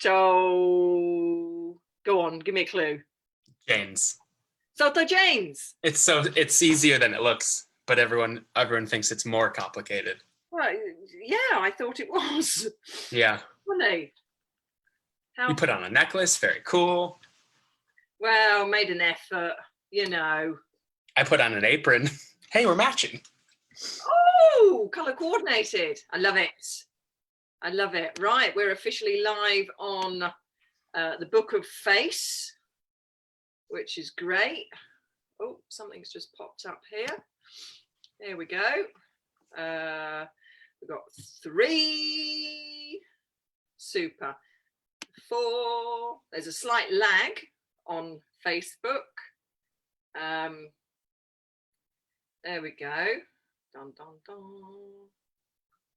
Go on, give me a clue. Janes. Saltojanes. It's easier than it looks, but everyone thinks it's more complicated. Well, yeah, I thought it was. Yeah. Funny. You put on a necklace, very cool. Well, made an effort, you know. I put on an apron. Hey, we're matching. Oh, colour coordinated. I love it. I love it. Right, we're officially live on the Book of Face, which is great. Oh, something's just popped up here. There we go. We've got 3. Super. 4. There's a slight lag on Facebook. There we go. Dun, dun, dun.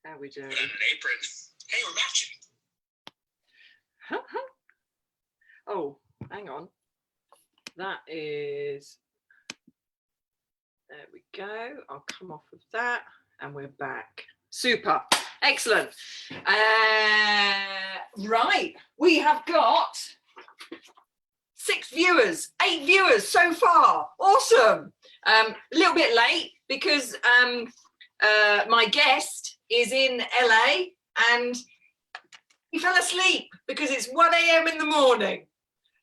How we doing? Put on an apron. Hey, we're matching. Oh, hang on. That is. There we go. I'll come off of that and we're back. Super. Excellent. Right. We have got 8 viewers so far. Awesome. A little bit late because my guest is in LA and he fell asleep because it's 1 a.m. in the morning.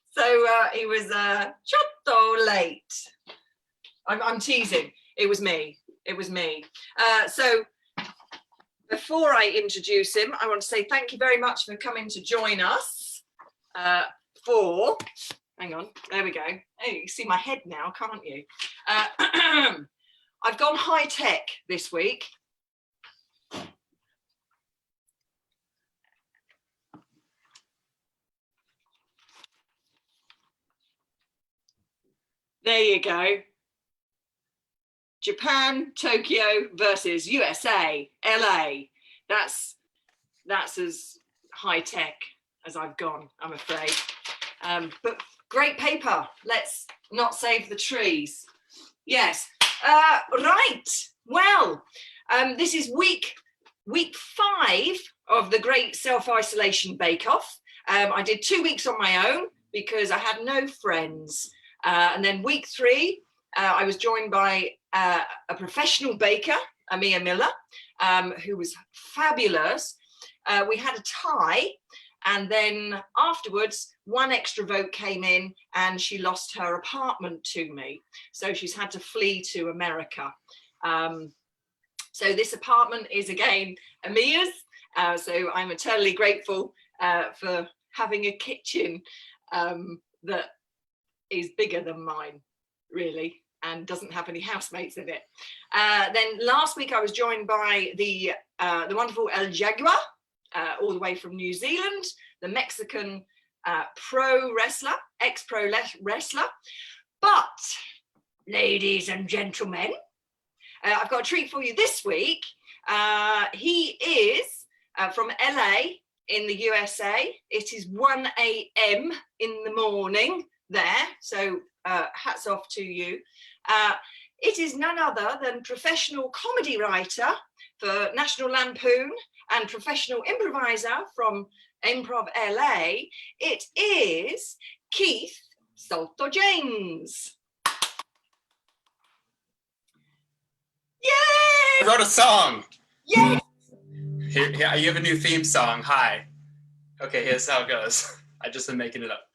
So he was chatto late. I'm teasing. It was me. So before I introduce him, I want to say thank you very much for coming to join us hang on, there we go. Oh, you can see my head now, can't you? I've gone high tech this week. There you go. Japan, Tokyo versus USA, LA. That's as high tech as I've gone, I'm afraid. But great paper. Let's not save the trees. Yes. Right. Well, this is week 5 of the Great Self-Isolation Bake Off. I did 2 weeks on my own because I had no friends. And then week 3, I was joined by a professional baker, Amia Miller, who was fabulous. We had a tie, and then afterwards, 1 extra vote came in and she lost her apartment to me. So she's had to flee to America. So this apartment is again Amia's. So I'm eternally grateful for having a kitchen that is bigger than mine, really, and doesn't have any housemates in it. Then last week I was joined by the wonderful El Jaguar, all the way from New Zealand, the Mexican pro wrestler, ex-pro wrestler. But, ladies and gentlemen, I've got a treat for you this week. He is from LA in the USA. It is 1 a.m. in the morning there, so hats off to you. It is none other than professional comedy writer for National Lampoon and professional improviser from Improv LA. It is Keith Saltojanes. Yay! I wrote a song. Yes! Here, you have a new theme song. Hi. Okay, here's how it goes. I just been making it up.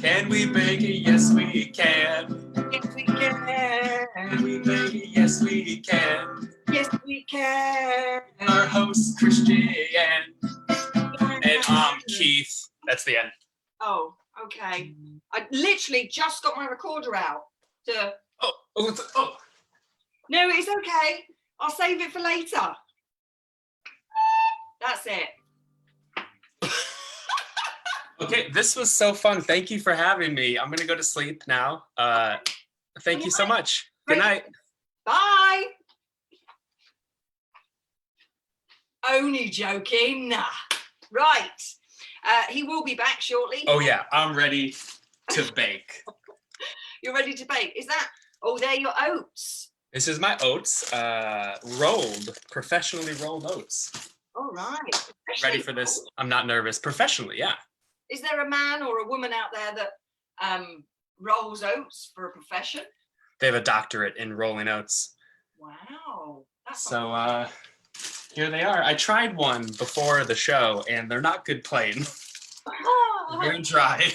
Can we bake it? Yes, we can. Yes, we can. Can we bake it? Yes, we can. Yes, we can. Our host, Christiane. And Keith. That's the end. Oh, okay. I literally just got my recorder out to... Oh. No, it's okay. I'll save it for later. That's it. Okay, this was so fun. Thank you for having me. I'm gonna go to sleep now. Thank you so much. Good night. Bye. Only joking. Nah. Right. He will be back shortly. Oh yeah, I'm ready to bake. You're ready to bake. Is that? Oh, they're your oats. This is my oats, professionally rolled oats. All right. Ready for this? I'm not nervous. Professionally, yeah. Is there a man or a woman out there that rolls oats for a profession? They have a doctorate in rolling oats. Wow. So here they are. I tried one before the show, and they're not good plain. Very dry.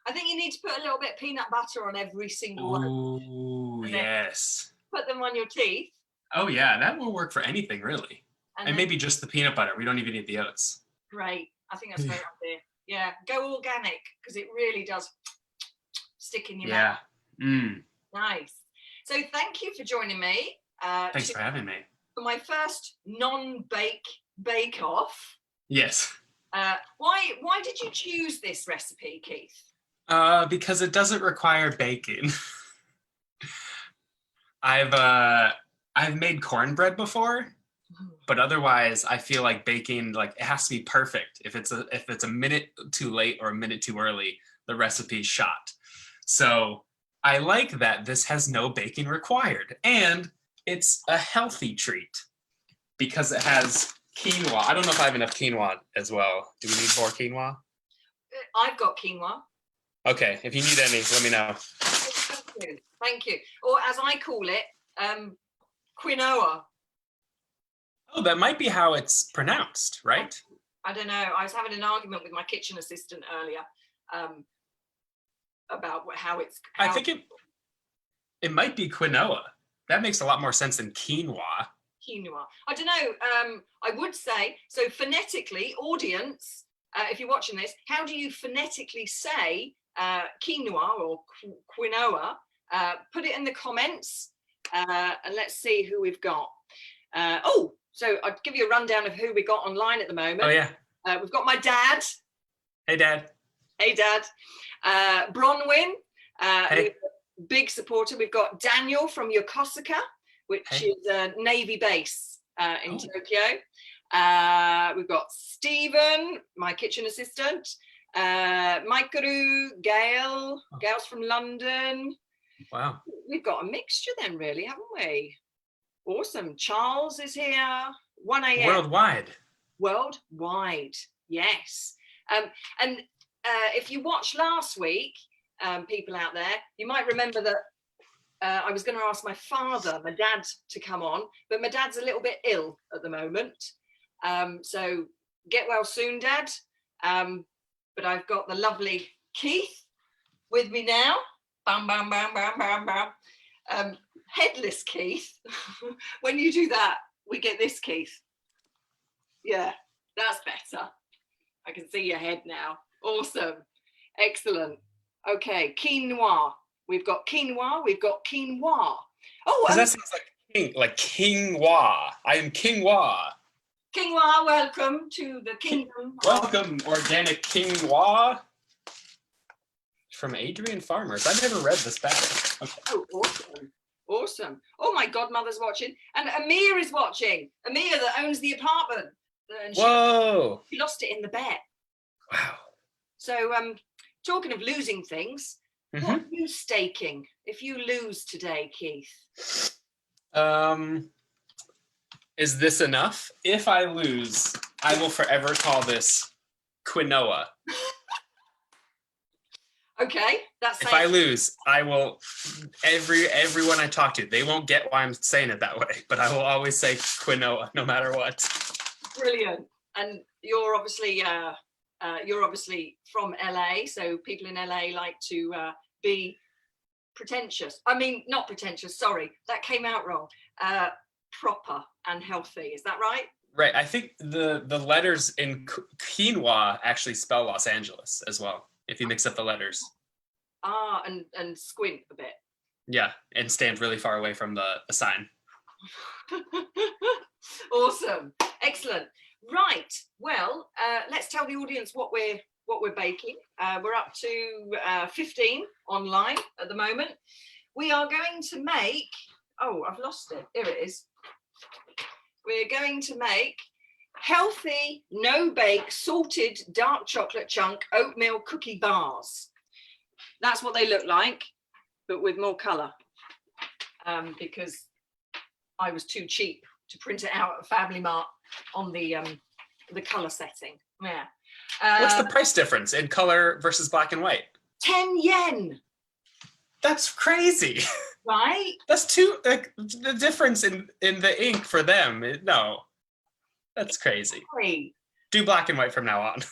I think you need to put a little bit of peanut butter on every single one. Ooh, yes. Put them on your teeth. Oh, yeah. That will work for anything, really. And maybe just the peanut butter. We don't even need the oats. Great. I think that's a great idea. Yeah. Go organic, because it really does stick in your mouth. Nice. So thank you for joining me. Thanks for having me. For my first bake-off. Yes. Why did you choose this recipe, Keith? Because it doesn't require baking. I've made cornbread before, but otherwise I feel like baking, like, it has to be perfect. If it's a minute too late or a minute too early, the recipe's shot. So I like that this has no baking required, and it's a healthy treat because it has quinoa. I don't know if I have enough quinoa as well. Do we need more quinoa? I've got quinoa. Okay, if you need any, let me know. Thank you. Or as I call it, quin-noa. Oh, that might be how it's pronounced, right? I don't know. I was having an argument with my kitchen assistant earlier about how it's. I think it might be quinoa. That makes a lot more sense than quinoa. Quinoa. I don't know. I would say, so phonetically, audience, if you're watching this, how do you phonetically say quinoa or quinoa? Put it in the comments, and let's see who we've got. So I'll give you a rundown of who we got online at the moment. Oh, yeah. We've got my dad. Hey, Dad. Hey, Dad. Bronwyn. Hey. Big supporter. We've got Daniel from Yokosuka, which is a Navy base in Tokyo. We've got Stephen, my kitchen assistant. Maikaru, Gail's from London. Wow. We've got a mixture then, really, haven't we? Awesome. Charles is here. 1 a.m. Worldwide, yes. And if you watched last week, people out there, you might remember that I was going to ask my dad, to come on, but my dad's a little bit ill at the moment. So get well soon, Dad. But I've got the lovely Keith with me now. Bam, bam, bam, bam, bam, bam. Headless Keith. When you do that, we get this Keith. Yeah, that's better. I can see your head now. Awesome. Excellent. Okay, quinoa. We've got quinoa. We've got quinoa. Oh, that sounds like quinoa. I am quinoa. Quinoa, welcome to the kingdom. Welcome, organic quinoa. From Adrian Farmers. I've never read this back. Okay. Oh, awesome. Awesome. Oh, my godmother's watching. And Amir is watching. Amir that owns the apartment. And Whoa. She lost it in the bet. Wow. So, talking of losing things, what are you staking if you lose today, Keith? Is this enough? If I lose, I will forever call this quinoa. Okay, that's. If I lose, I will. Everyone I talk to, they won't get why I'm saying it that way, but I will always say quinoa, no matter what. Brilliant. And you're obviously from LA, so people in LA like to be pretentious. I mean, not pretentious. Sorry, that came out wrong. Proper and healthy. Is that right? Right. I think the letters in quinoa actually spell Los Angeles as well, if you mix up the letters. And squint a bit. Yeah, and stand really far away from the sign. Awesome. Excellent. Right. Well, let's tell the audience what we're baking. We're up to 15 online at the moment. We are going to make. Oh, I've lost it. Here it is. We're going to make healthy, no-bake, salted dark chocolate chunk oatmeal cookie bars. That's what they look like, but with more colour, because I was too cheap to print it out at Family Mart on the the color setting. Yeah. What's the price difference in color versus black and white? 10 yen. That's crazy. Right? That's the difference in the ink for them. No, that's crazy. Sorry. Do black and white from now on.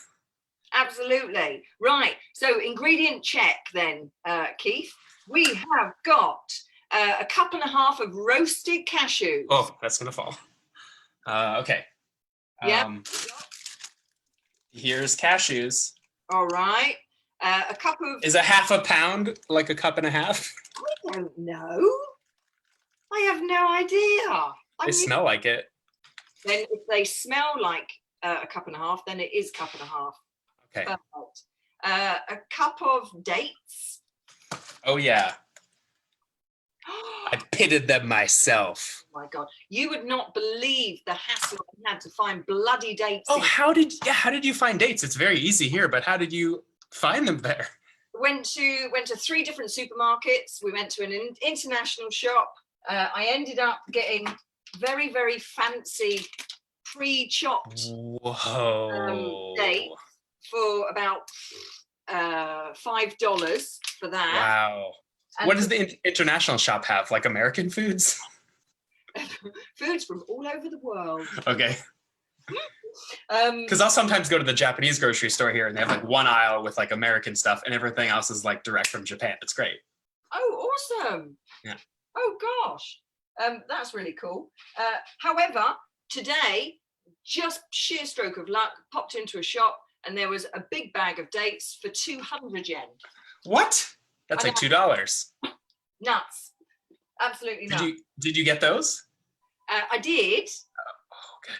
Absolutely. Right. So ingredient check then, Keith. We have got a cup and a half of roasted cashews. Oh, that's going to fall. Okay. Yeah. Here's cashews. All right. A cup of... Is a half a pound like a cup and a half? I don't know. I have no idea. They smell like it. Then if they smell like a cup and a half, then it is cup and a half. Okay. Perfect. A cup of dates. Oh, yeah. I pitted them myself. Oh my God. You would not believe the hassle I had to find bloody dates. Oh, how did you find dates? It's very easy here, but how did you find them there? Went to 3 different supermarkets. We went to an international shop. I ended up getting very, very fancy pre-chopped dates for about $5 for that. Wow. And what does the international shop have? Like American foods? Foods from all over the world. Okay. Because I'll sometimes go to the Japanese grocery store here and they have like one aisle with like American stuff and everything else is like direct from Japan. It's great. Oh, awesome. Yeah. Oh, gosh. That's really cool. However, today, just sheer stroke of luck, popped into a shop and there was a big bag of dates for 200 yen. What? That's like $2. Nuts. Absolutely nuts. Did you get those? I did. Oh, good.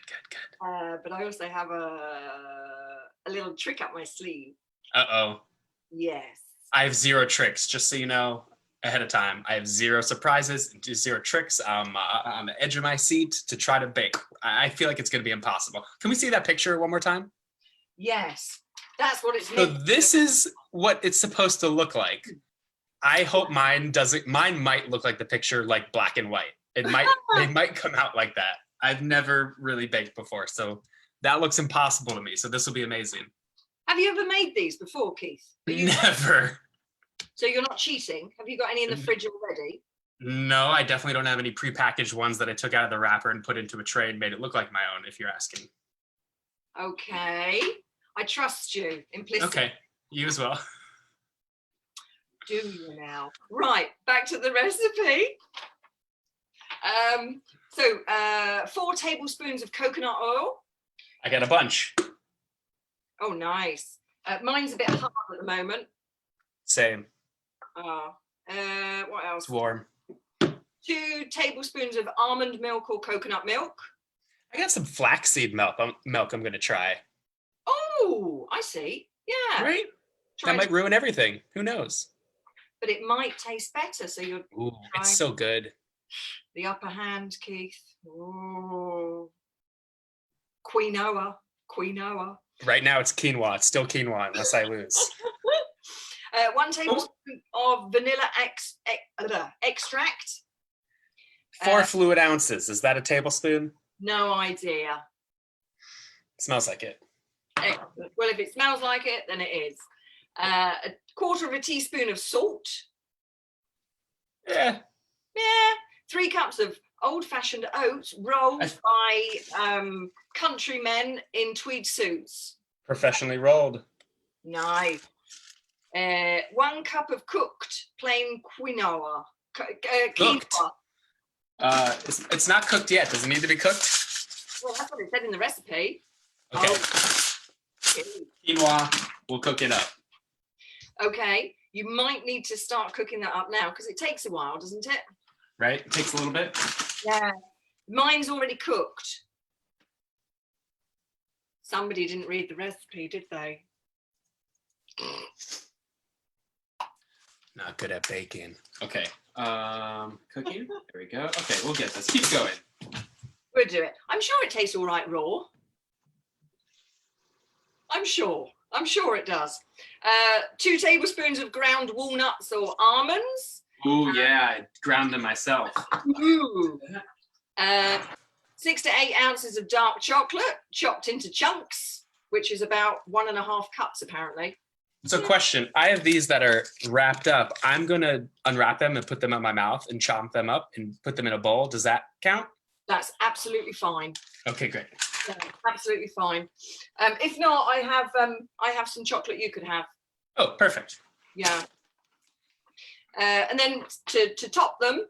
But I also have a little trick up my sleeve. Uh-oh. Yes. I have 0 tricks, just so you know ahead of time. I have 0 surprises, 0 tricks. I'm on the edge of my seat to try to bake. I feel like it's going to be impossible. Can we see that picture one more time? Yes. That's what it's So this is what it's supposed to look like. I hope mine doesn't. Mine might look like the picture, like black and white. They might come out like that. I've never really baked before, so that looks impossible to me. So this will be amazing. Have you ever made these before, Keith? Never. So you're not cheating? Have you got any in the fridge already? No, I definitely don't have any prepackaged ones that I took out of the wrapper and put into a tray and made it look like my own, if you're asking. Okay. I trust you implicitly. Okay, you as well. Do you now? Right, back to the recipe. 4 tablespoons of coconut oil. I got a bunch. Oh, nice. Mine's a bit hard at the moment. Same. What else? It's warm. 2 tablespoons of almond milk or coconut milk. I got some flaxseed milk I'm going to try. Oh, I see. Yeah. Right? That might ruin everything. Who knows? But it might taste better. So you're Ooh, it's so good. The upper hand, Keith. Oh. Quin-noa. Right now it's quinoa. It's still quinoa unless I lose. 1 tablespoon of vanilla extract. 4 fluid ounces. Is that a tablespoon? No idea. Smells like it. Excellent. Well, if it smells like it, then it is. 1/4 teaspoon of salt. Yeah. 3 cups of old-fashioned oats rolled by countrymen in tweed suits. Professionally rolled. Nice. 1 cup of cooked plain quinoa. Cooked? It's not cooked yet. Does it need to be cooked? Well, that's what it said in the recipe. Okay. Okay. Quinoa, we'll cook it up. Okay. You might need to start cooking that up now because it takes a while, doesn't it? Right? It takes a little bit. Yeah. Mine's already cooked. Somebody didn't read the recipe, did they? Not good at baking. Okay. Cooking. There we go. Okay, we'll get this. Keep going. We'll do it. I'm sure it tastes all right raw. I'm sure it does. 2 tablespoons of ground walnuts or almonds. Ooh, yeah, I ground them myself. Ooh. 6 to 8 ounces of dark chocolate chopped into chunks, which is about 1.5 cups apparently. So question, I have these that are wrapped up. I'm going to unwrap them and put them in my mouth and chop them up and put them in a bowl. Does that count? That's absolutely fine. Okay, great. Yeah, absolutely fine. If not, I have some chocolate you could have. Oh, perfect. Yeah. And then to top them,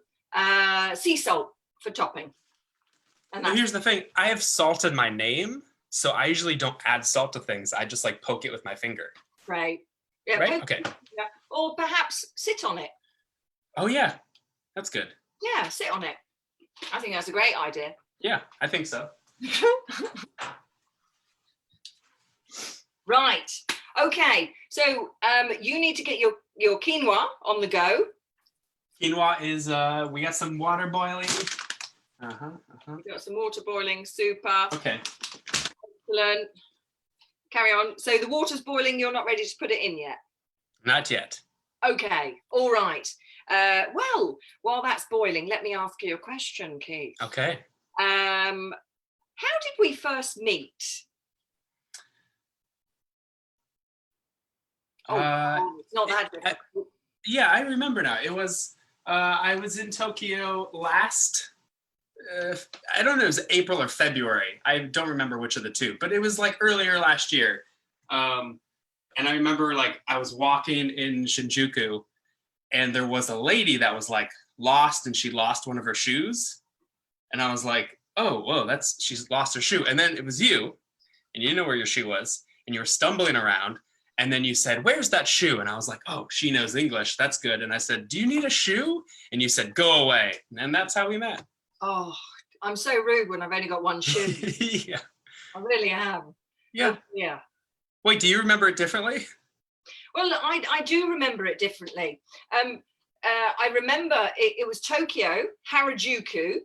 sea salt for topping. And Well, here's the thing. I have salted my name, so I usually don't add salt to things. I just like poke it with my finger. Right. Yeah. Right? Okay. Yeah. Or perhaps sit on it. Oh, yeah. That's good. Yeah, sit on it. I think that's a great idea. Yeah, I think so. Right. Okay. So you need to get your quinoa on the go. Quinoa is, we got some water boiling. We've got some water boiling. Super. Okay. Excellent. Carry on. So the water's boiling. You're not ready to put it in yet? Not yet. Okay. All right. Well, while that's boiling, let me ask you a question, Keith. Okay. How did we first meet? It's not that difficult. Yeah, I remember now. It was, I was in Tokyo last, I don't know, it was April or February. I don't remember which of the two, but it was like earlier last year. And I remember like I was walking in Shinjuku and there was a lady that was like lost and she lost one of her shoes. And I was like, oh, whoa, she's lost her shoe. And then it was you and you didn't know where your shoe was and you were stumbling around. And then you said, where's that shoe? And I was like, oh, she knows English. That's good. And I said, do you need a shoe? And you said, go away. And that's how we met. Oh, I'm so rude when I've only got one shoe. Yeah. I really am. Yeah. Oh, yeah. Wait, do you remember it differently? Well, I do remember it differently. I remember it was Tokyo, Harajuku.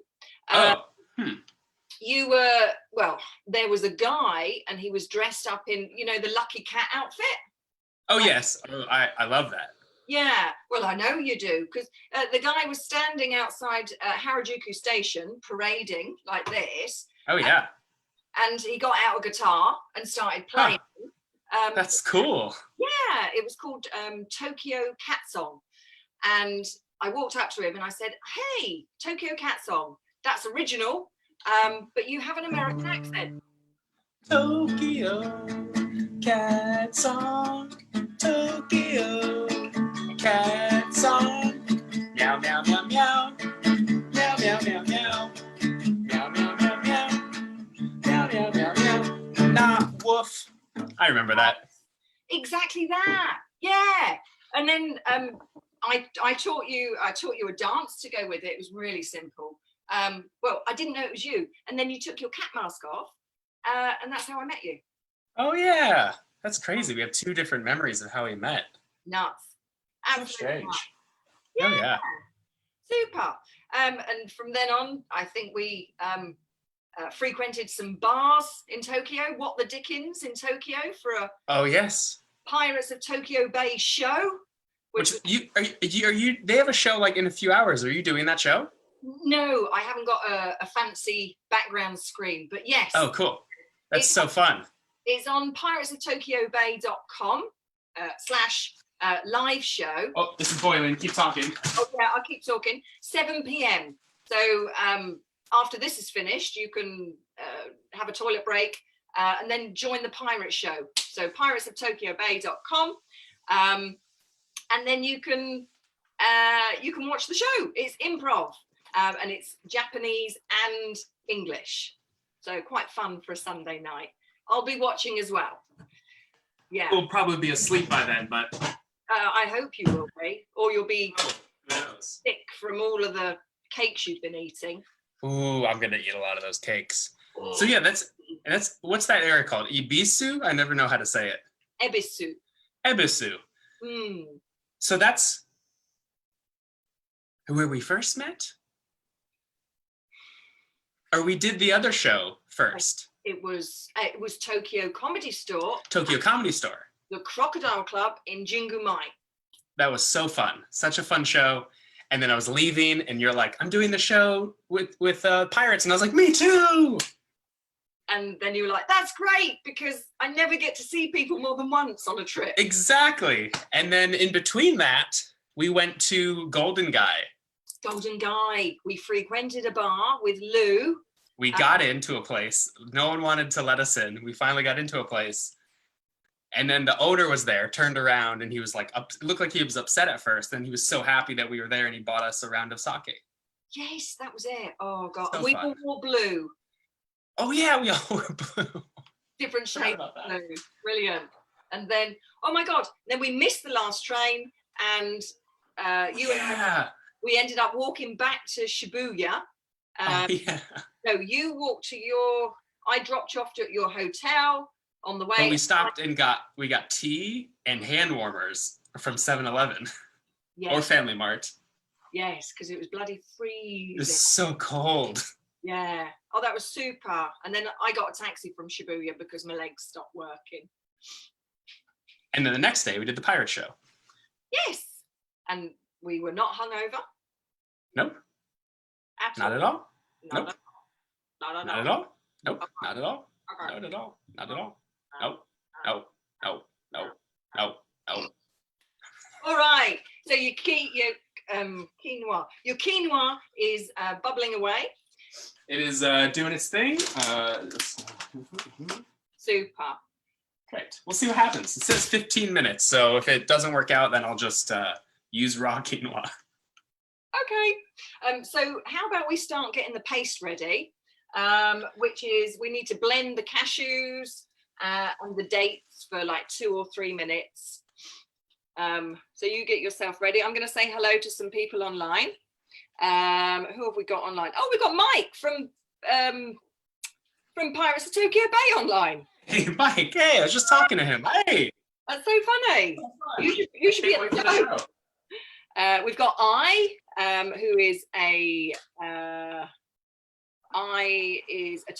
You were, well, there was a guy and he was dressed up in, the Lucky Cat outfit. Oh, yes. Oh, I love that. Yeah, well, I know you do, because the guy was standing outside Harajuku Station, parading like this. Oh, yeah. And he got out a guitar and started playing. That's cool. Yeah, it was called Tokyo Cat Song. And I walked up to him and I said, hey, Tokyo Cat Song, that's original, but you have an American accent. Tokyo Cat Song, Tokyo Cat Song. Meow, meow, meow, meow. Meow, meow, meow, meow. Meow, meow, meow, meow. Meow, meow, meow, meow. Nah, woof. I remember that. Exactly that. Yeah. And then I taught you a dance to go with it. It was really simple. Well, I didn't know it was you. And then you took your cat mask off, and that's how I met you. Oh yeah, that's crazy. We have two different memories of how we met. Nuts. So strange. Nuts. Yeah. Oh yeah. Super. And from then on, I think we frequented some bars in Tokyo. What the Dickens in Tokyo for a Oh yes. Pirates of Tokyo Bay show. Which you they have a show like in a few hours. Are you doing that show? No, I haven't got a fancy background screen, but yes. Oh, cool. That's so fun. It's on piratesoftokyobay.com /live show. Oh, this is boiling. Keep talking. Oh, yeah, I'll keep talking. 7 p.m. So after this is finished, you can have a toilet break and then join the pirate show. So piratesoftokyobay.com. And then you can watch the show. It's improv. And it's Japanese and English. So quite fun for a Sunday night. I'll be watching as well. Yeah. We'll probably be asleep by then, but... I hope you will be. Or you'll be who knows? sick from all of the cakes you've been eating. Ooh, I'm going to eat a lot of those cakes. So yeah, that's what's that area called? Ibisu? I never know how to say it. Ebisu. Ebisu. So that's where we first met? Or we did the other show first? It was Tokyo Comedy Store. Tokyo Comedy Store. The Crocodile Club in Jingu-mai. That was so fun. Such a fun show. And then I was leaving, and you're like, I'm doing the show with pirates. And I was like, me too. And then you were like, that's great, because I never get to see people more than once on a trip. Exactly. And then in between that, we went to Golden Guy. Golden Guy. We frequented a bar with Lou. We got into a place. No one wanted to let us in. We finally got into a place. And then the owner was there, turned around, and he was like, it looked like he was upset at first. Then he was so happy that we were there, and he bought us a round of sake. Yes, that was it. Oh, God. So we fun. all wore blue. Oh, yeah, we all were blue. Different shades of blue. Brilliant. And then, oh, my God. Then we missed the last train, and we ended up walking back to Shibuya. No, you walked to I dropped you off at your hotel on the way. Well, we stopped and we got tea and hand warmers from 7-Eleven or Family Mart. Yes, because it was bloody freezing. It was so cold. Yeah. Oh, that was super. And then I got a taxi from Shibuya because my legs stopped working. And then the next day we did the pirate show. Yes. And we were not hungover. Nope. Not at all. Nope. Not at all. Nope. Not at all. Not at all. Not at all. Nope. Nope. Nope. Nope. Nope. Nope. All right. So your quinoa. Your quinoa is bubbling away. It is doing its thing. Super. Great. We'll see what happens. It says 15 minutes, so if it doesn't work out, then I'll just use raw quinoa. Okay. So how about we start getting the paste ready, which is we need to blend the cashews and the dates for like 2 or 3 minutes. So you get yourself ready. I'm going to say hello to some people online. Who have we got online? Oh, we've got Mike from Pirates of Tokyo Bay online. Hey, Mike. Hey, I was just talking to him. Hey. That's so funny. You should be at the show. We've got who is a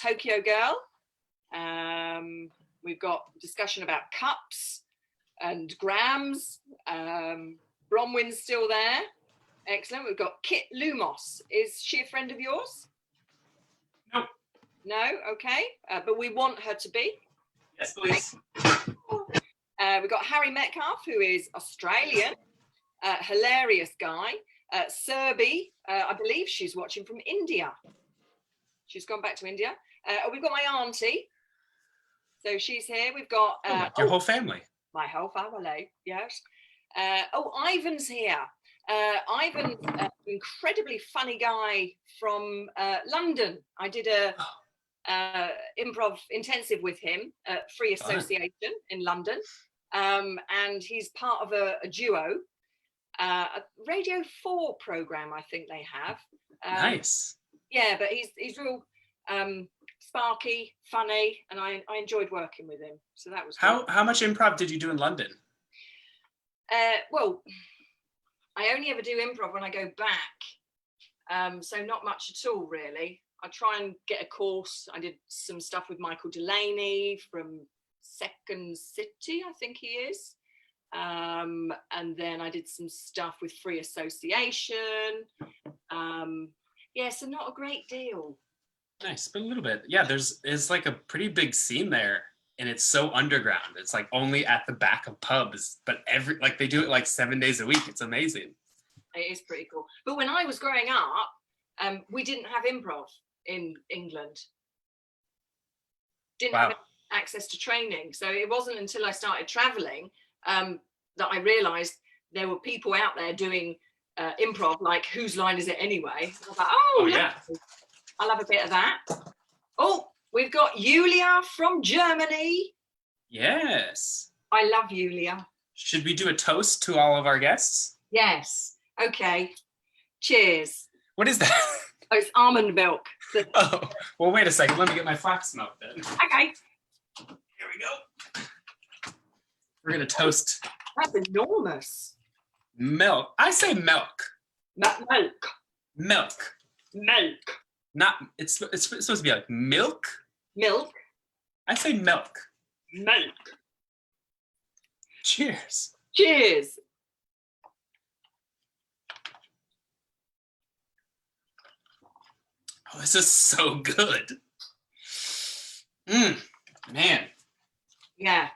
Tokyo girl. We've got discussion about cups and grams. Bronwyn's still there. Excellent. We've got Kit Lumos. Is she a friend of yours? Nope. No? Okay. But we want her to be. Yes, please. We've got Harry Metcalf, who is Australian. Hilarious guy. Serbi, I believe she's watching from India. She's gone back to India. We've got my auntie. So she's here. We've got... your whole family. My whole family, yes. Ivan's here. Ivan's an incredibly funny guy from London. I did a improv intensive with him at Free Association in London. And he's part of a duo. A Radio 4 program, I think they have. Nice. Yeah, but he's real sparky, funny, and I enjoyed working with him. So that was how much improv did you do in London? Well, I only ever do improv when I go back. So not much at all, really. I try and get a course. I did some stuff with Michael Delaney from Second City, I think he is. And then I did some stuff with Free Association. So not a great deal. Nice, but a little bit. Yeah, it's like a pretty big scene there, and it's so underground. It's like only at the back of pubs, but they do it like 7 days a week. It's amazing. It is pretty cool. But when I was growing up, we didn't have improv in England. Didn't have access to training. So it wasn't until I started traveling that I realized there were people out there doing improv, like Whose Line Is It Anyway? I was like, yeah, I'll have a bit of that. Oh, we've got Julia from Germany. Yes. I love Julia. Should we do a toast to all of our guests? Yes. Okay. Cheers. What is that? Oh, it's almond milk. Oh, well, wait a second. Let me get my flax milk then. Okay. Here we go. We're going to toast. That's enormous. Milk. I say milk. Not milk. Milk. Milk. Not, it's supposed to be like milk. Milk. I say milk. Milk. Cheers. Cheers. Oh, this is so good. Man. Yeah.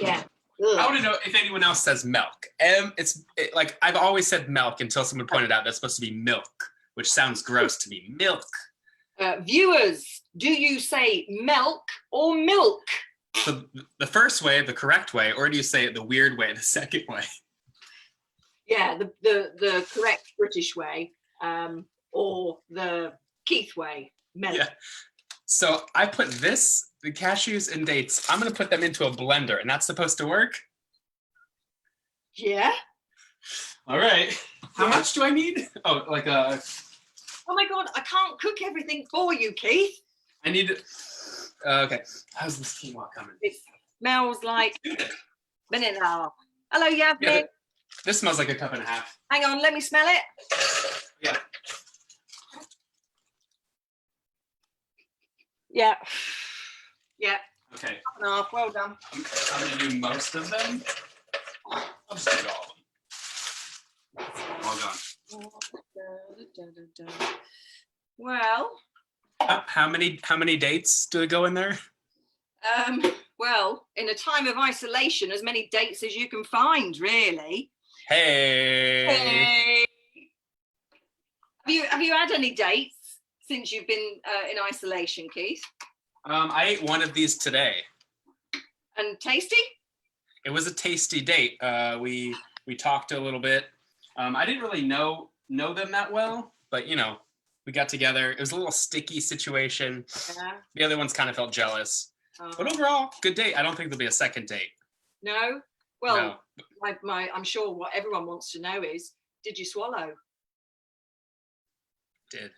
I want to know if anyone else says milk. Like I've always said milk until someone pointed out that's supposed to be milk, which sounds gross to me. Milk. Viewers, do you say milk or milk? So the first way, the correct way, or do you say it the weird way, the second way? Yeah, the correct British way, or the Keith way. Milk. Yeah. So I put the cashews and dates, I'm going to put them into a blender, and that's supposed to work? Yeah. All right. How much do I need? Oh, like a... Oh my God, I can't cook everything for you, Keith. I need... okay. How's this quinoa coming? It smells like vanilla. Hello, Yasmin. Yeah, this smells like a cup and a half. Hang on, let me smell it. Yeah. Yeah. Yeah. Okay. Cup and a half, well done. I'm going to do most of them. I'll just do all of them. Well done. Well. How many dates do it go in there? Well, in a time of isolation, as many dates as you can find, really. Hey. Have you had any dates since you've been in isolation, Keith? I ate one of these today. And tasty? It was a tasty date. We talked a little bit. I didn't really know them that well, but you know, we got together. It was a little sticky situation. Yeah. The other ones kind of felt jealous. But overall, good date. I don't think there'll be a second date. No? Well, no. I'm sure what everyone wants to know is, did you swallow? Did.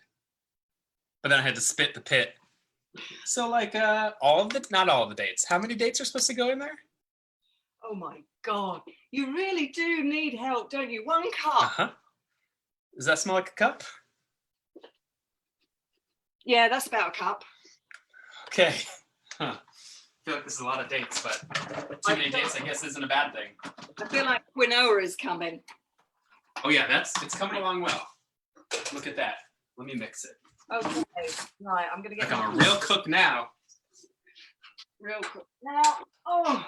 But then I had to spit the pit. So like not all of the dates. How many dates are supposed to go in there? Oh my God. You really do need help, don't you? 1 cup. Uh-huh. Does that smell like a cup? Yeah, that's about a cup. Okay. Huh. I feel like this is a lot of dates, but too many dates, I guess, isn't a bad thing. I feel like Quin-noa is coming. Oh yeah, it's coming along well. Look at that. Let me mix it. Okay, right, I'm gonna get. Like I'm a real cook now. Real cook now. Oh,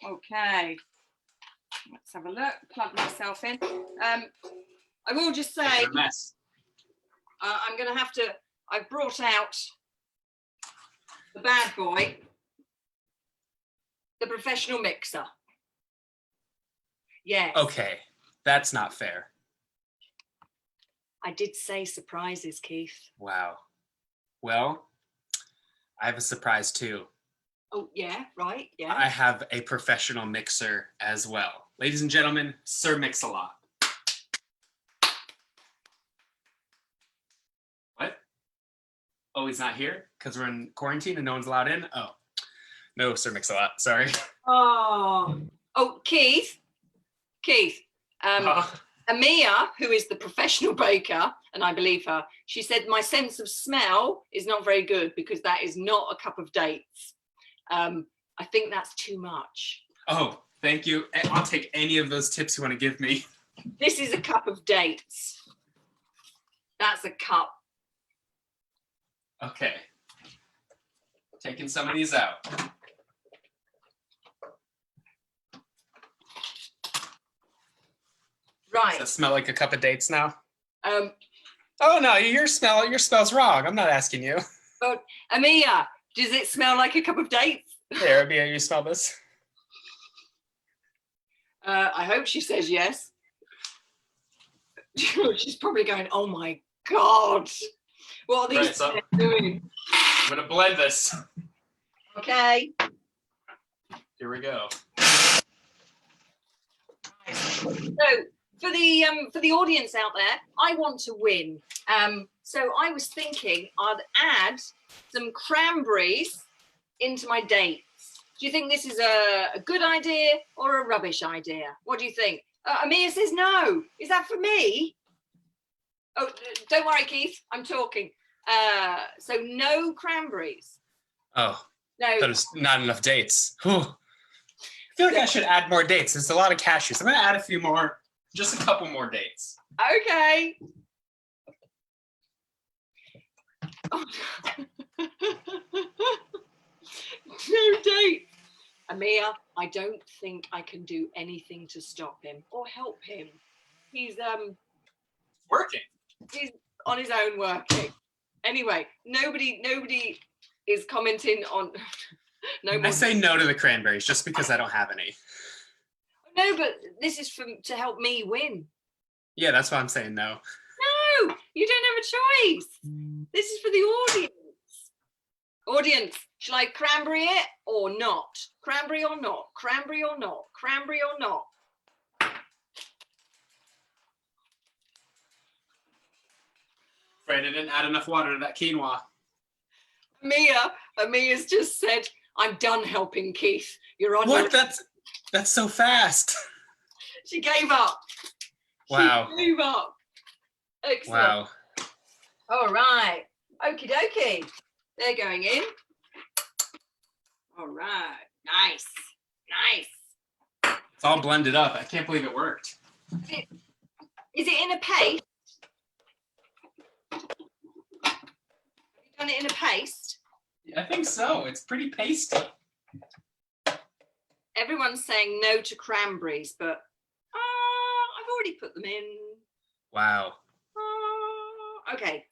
okay. Let's have a look. Plug myself in. I will just say. It's a mess. I'm gonna have to. I've brought out the bad boy, the professional mixer. Yes. Okay, that's not fair. I did say surprises, Keith. Wow. Well, I have a surprise too. Oh, yeah, right, yeah. I have a professional mixer as well. Ladies and gentlemen, Sir Mix-a-Lot. What? Oh, he's not here? Because we're in quarantine and no one's allowed in? Oh, no, Sir Mix-a-Lot, sorry. Oh, Keith. Amia, who is the professional baker, and I believe her, she said, my sense of smell is not very good because that is not a cup of dates. I think that's too much. Oh, thank you. I'll take any of those tips you want to give me. This is a cup of dates. That's a cup. Okay. Taking some of these out. Right. Does that smell like a cup of dates now? Oh no, your spell's wrong. I'm not asking you. But Amia, does it smell like a cup of dates? There, Amia, you smell this? I hope she says yes. She's probably going, oh my God. What are these doing? I'm gonna blend this. Okay. Here we go. So for the audience out there, I want to win. So I was thinking I'd add some cranberries into my dates. Do you think this is a good idea or a rubbish idea? What do you think? Amir says no. Is that for me? Oh, don't worry, Keith. I'm talking. So no cranberries. Oh, no. That is not enough dates. Whew. I feel like I should add more dates. There's a lot of cashews. I'm going to add a few more, just a couple more dates. Okay. Oh. No date. Amir, I don't think I can do anything to stop him or help him. He's Working. He's on his own working. Anyway, nobody is commenting on. I say no to the cranberries just because I don't have any. No, but this is to help me win. Yeah, that's why I'm saying no. No, you don't have a choice. This is for the audience. Audience, shall I cranberry it or not? Cranberry or not? Cranberry or not? Cranberry or not? Afraid I didn't add enough water to that quinoa. Mia's just said, I'm done helping Keith. You're on. What? That's so fast. She gave up. Wow. She gave up. Excellent. Wow. All right. Okie dokie. They're going in. All right. Nice. Nice. It's all blended up. I can't believe it worked. Is it in a paste? Have you done it in a paste? I think so. It's pretty pasty. Everyone's saying no to cranberries, but I've already put them in. Wow. Okay.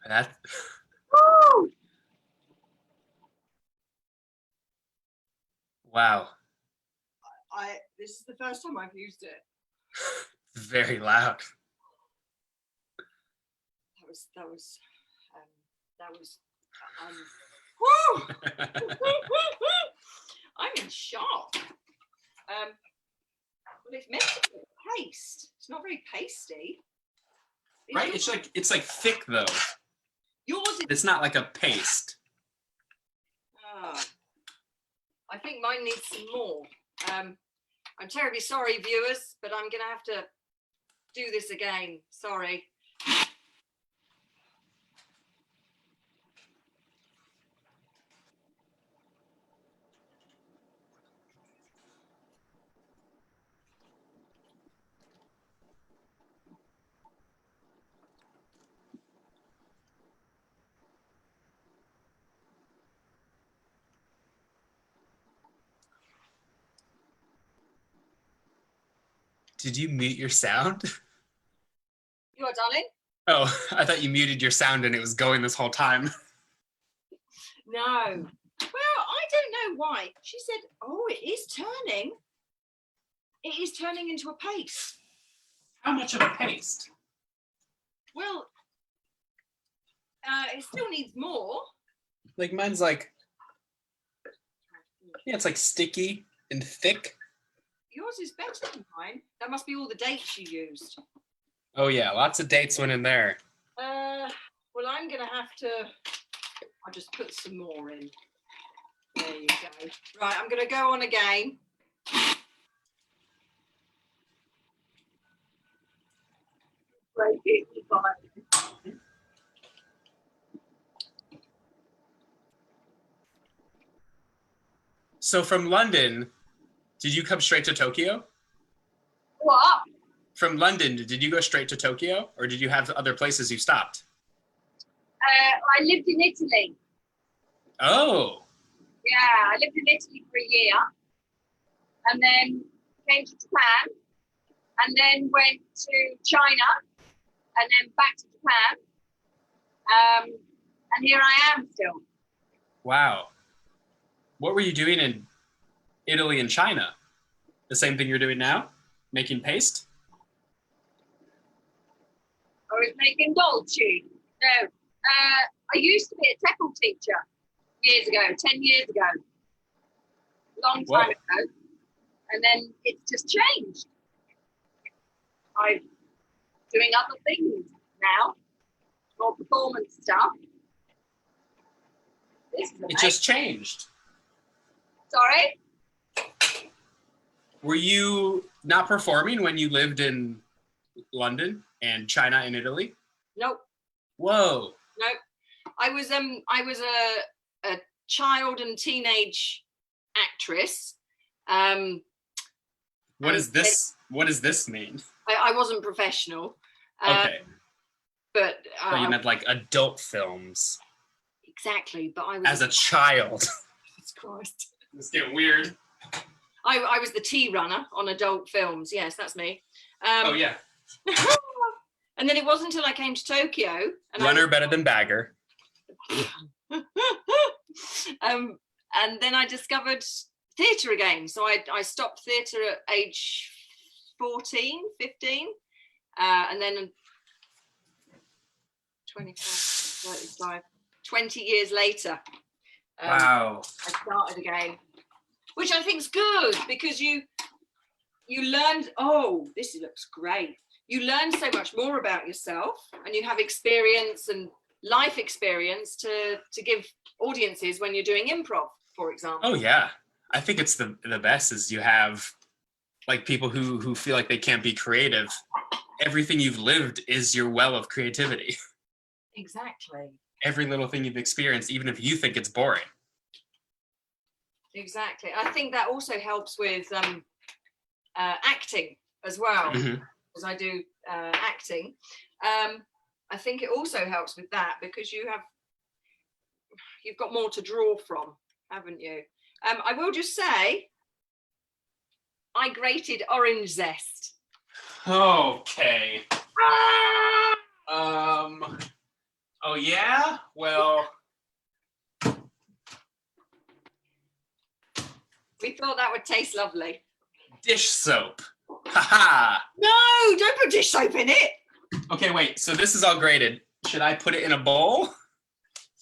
That. Woo! Wow. This is the first time I've used it. Very loud. That was woo! I'm in shock. Well, it's meant to be a paste. It's not very pasty. Right? It's like thick though. Yours is. It's not like a paste. I think mine needs some more. I'm terribly sorry, viewers, but I'm going to have to do this again. Sorry. Did you mute your sound? You are, darling? Oh, I thought you muted your sound and it was going this whole time. No. Well, I don't know why. She said, oh, it is turning. It is turning into a paste. How much of a paste? Well, it still needs more. Like mine's like, yeah, it's like sticky and thick. Yours is better than mine. That must be all the dates you used. Oh yeah, lots of dates went in there. Well, I'm going to have to, I'll just put some more in. There you go. Right, I'm going to go on again. So from London, did you come straight to Tokyo? What? From London, did you go straight to Tokyo, or did you have other places you stopped? I lived in Italy. Oh. Yeah, I lived in Italy for a year, and then came to Japan, and then went to China, and then back to Japan. And here I am still. Wow. What were you doing in Italy and China? The same thing you're doing now? Making paste? I was making dolce. No, I used to be a technical teacher years ago, 10 years ago. Long time ago. And then it's just changed. I'm doing other things now, more performance stuff. This is amazing. It just changed. Sorry? Were you not performing when you lived in London and China and Italy? Nope. Whoa. Nope. I was a child and teenage actress. What is this? What does this mean? I wasn't professional. Okay. But So you meant like adult films. exactly. But I was As a child. Jesus Christ. It's getting weird. I was the tea runner on adult films. Yes, that's me. Oh yeah. And then it wasn't until I came to Tokyo. And Runner better than bagger. And then I discovered theatre again. So I stopped theatre at age 14, 15. And then 24, 35, 20 years later, Wow. I started again, which I think is good because you learned, oh, this looks great. You learn so much more about yourself and you have experience and life experience to give audiences when you're doing improv, for example. Oh yeah. I think it's the best is you have like people who feel like they can't be creative. Everything you've lived is your well of creativity. Exactly. Every little thing you've experienced, even if you think it's boring. Exactly. I think that also helps with acting as well, because I do acting. I think it also helps with that because you've got more to draw from, haven't you? I will just say, I grated orange zest. Okay. Oh yeah? Well, we thought that would taste lovely. dish soap. Haha. No, don't put dish soap in it. Okay, wait. So this is all grated. Should I put it in a bowl?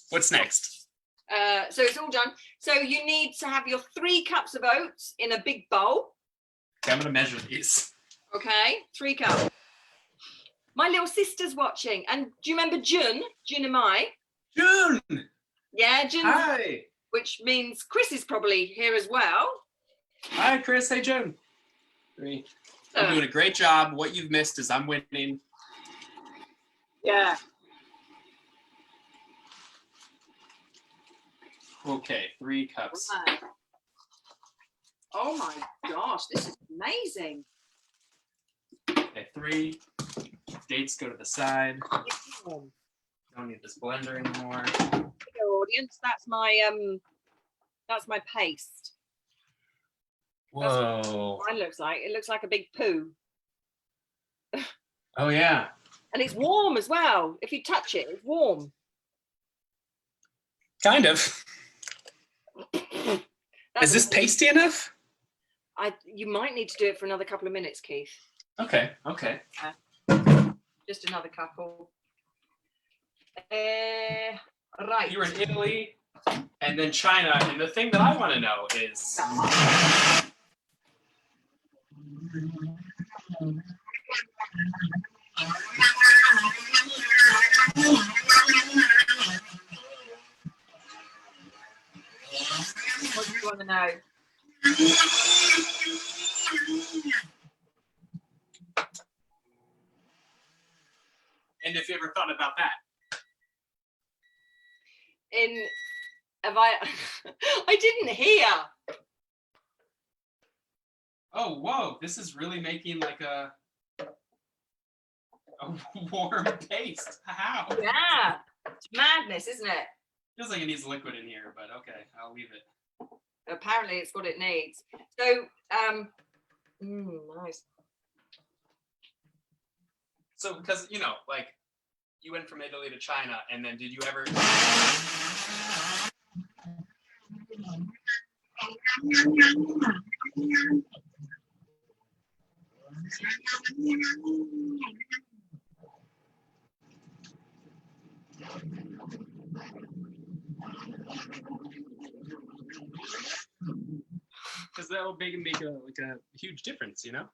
What's next? So it's all done. So you need to have your 3 cups of oats in a big bowl. Okay, I'm gonna measure these. Okay, 3 cups. My little sister's watching. And do you remember Jun? Jun and I? June. Yeah, Jun. Hi. Which means Chris is probably here as well. Hi, Chris. Hey, June. 3. I'm doing a great job. What you've missed is I'm winning. Yeah. Okay, 3 cups. Right. Oh my gosh, this is amazing. Okay, 3. Dates go to the side. Oh. Don't need this blender anymore. Hello, audience. That's my paste. Whoa. Mine looks like. It looks like a big poo. Oh yeah. And it's warm as well. If you touch it, it's warm. Kind of. Is this pasty enough? You might need to do it for another couple of minutes, Keith. Okay, okay. Just another couple. Right. You were in Italy and then China, and the thing that I want to know is what do you want to know? and if you ever thought about that. I didn't hear. Oh, whoa, this is really making like a warm paste. How? Yeah. It's madness, isn't it? Feels like it needs liquid in here, but okay, I'll leave it. Apparently it's what it needs. So, nice. So, because, you know, like, you went from Italy to China, and then did you ever... Because that will make a huge difference, you know?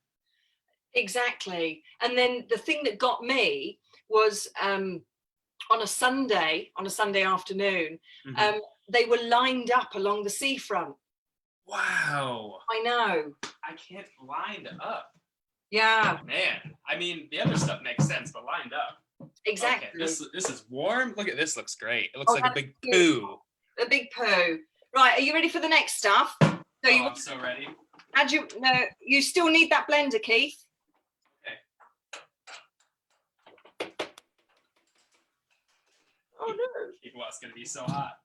Exactly. And then the thing that got me was on a Sunday afternoon, they were lined up along the seafront. Wow. I know. I can't lined up. Yeah. Man, I mean, the other stuff makes sense, but lined up. Exactly. Okay, this is warm. Look at this, looks great. It looks like a big beautiful. poo. A big poo. Right, are you ready for the next stuff? So I'm so ready. You still need that blender, Keith. Oh no. Well, it's gonna be so hot.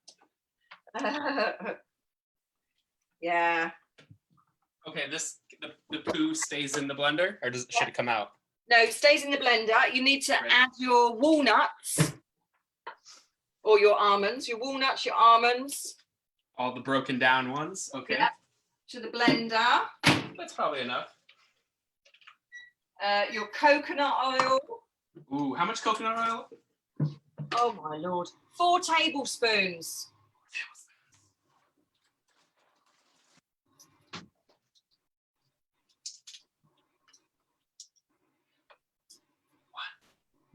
Yeah. Okay, the poo stays in the blender, or should it come out? No, it stays in the blender. You need to add your walnuts or your almonds. Your walnuts, your almonds. All the broken down ones. Okay. Yeah, to the blender. That's probably enough. Your coconut oil. Ooh, how much coconut oil? Oh my Lord. 4 tablespoons.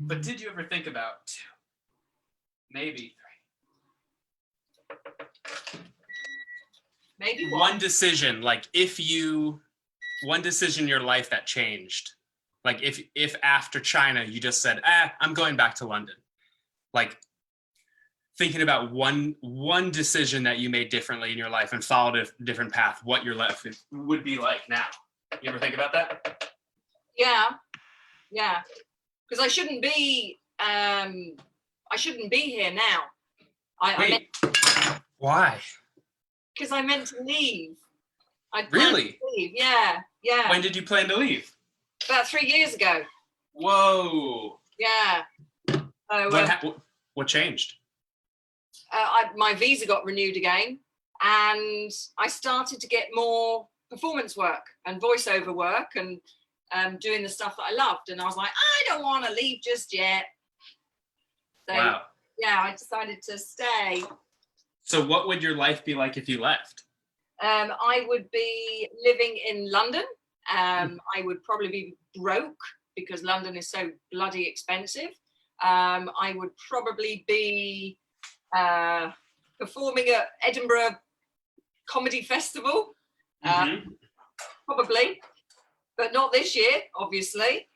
But did you ever think about 2, maybe 3? Maybe one decision, like one decision in your life that changed. Like if after China you just said, I'm going back to London. Like thinking about one decision that you made differently in your life and followed a different path, what your life would be like now. You ever think about that? Yeah. Because I shouldn't be here now. Wait, why? Because I meant to leave. Really? To leave. Yeah. When did you plan to leave? About 3 years ago. Whoa. Yeah. What changed? My visa got renewed again, and I started to get more performance work and voiceover work and doing the stuff that I loved. And I was like, I don't want to leave just yet. So, wow. Yeah, I decided to stay. So what would your life be like if you left? I would be living in London. I would probably be broke because London is so bloody expensive. I would probably be performing at Edinburgh Comedy Festival. Probably. But not this year, obviously.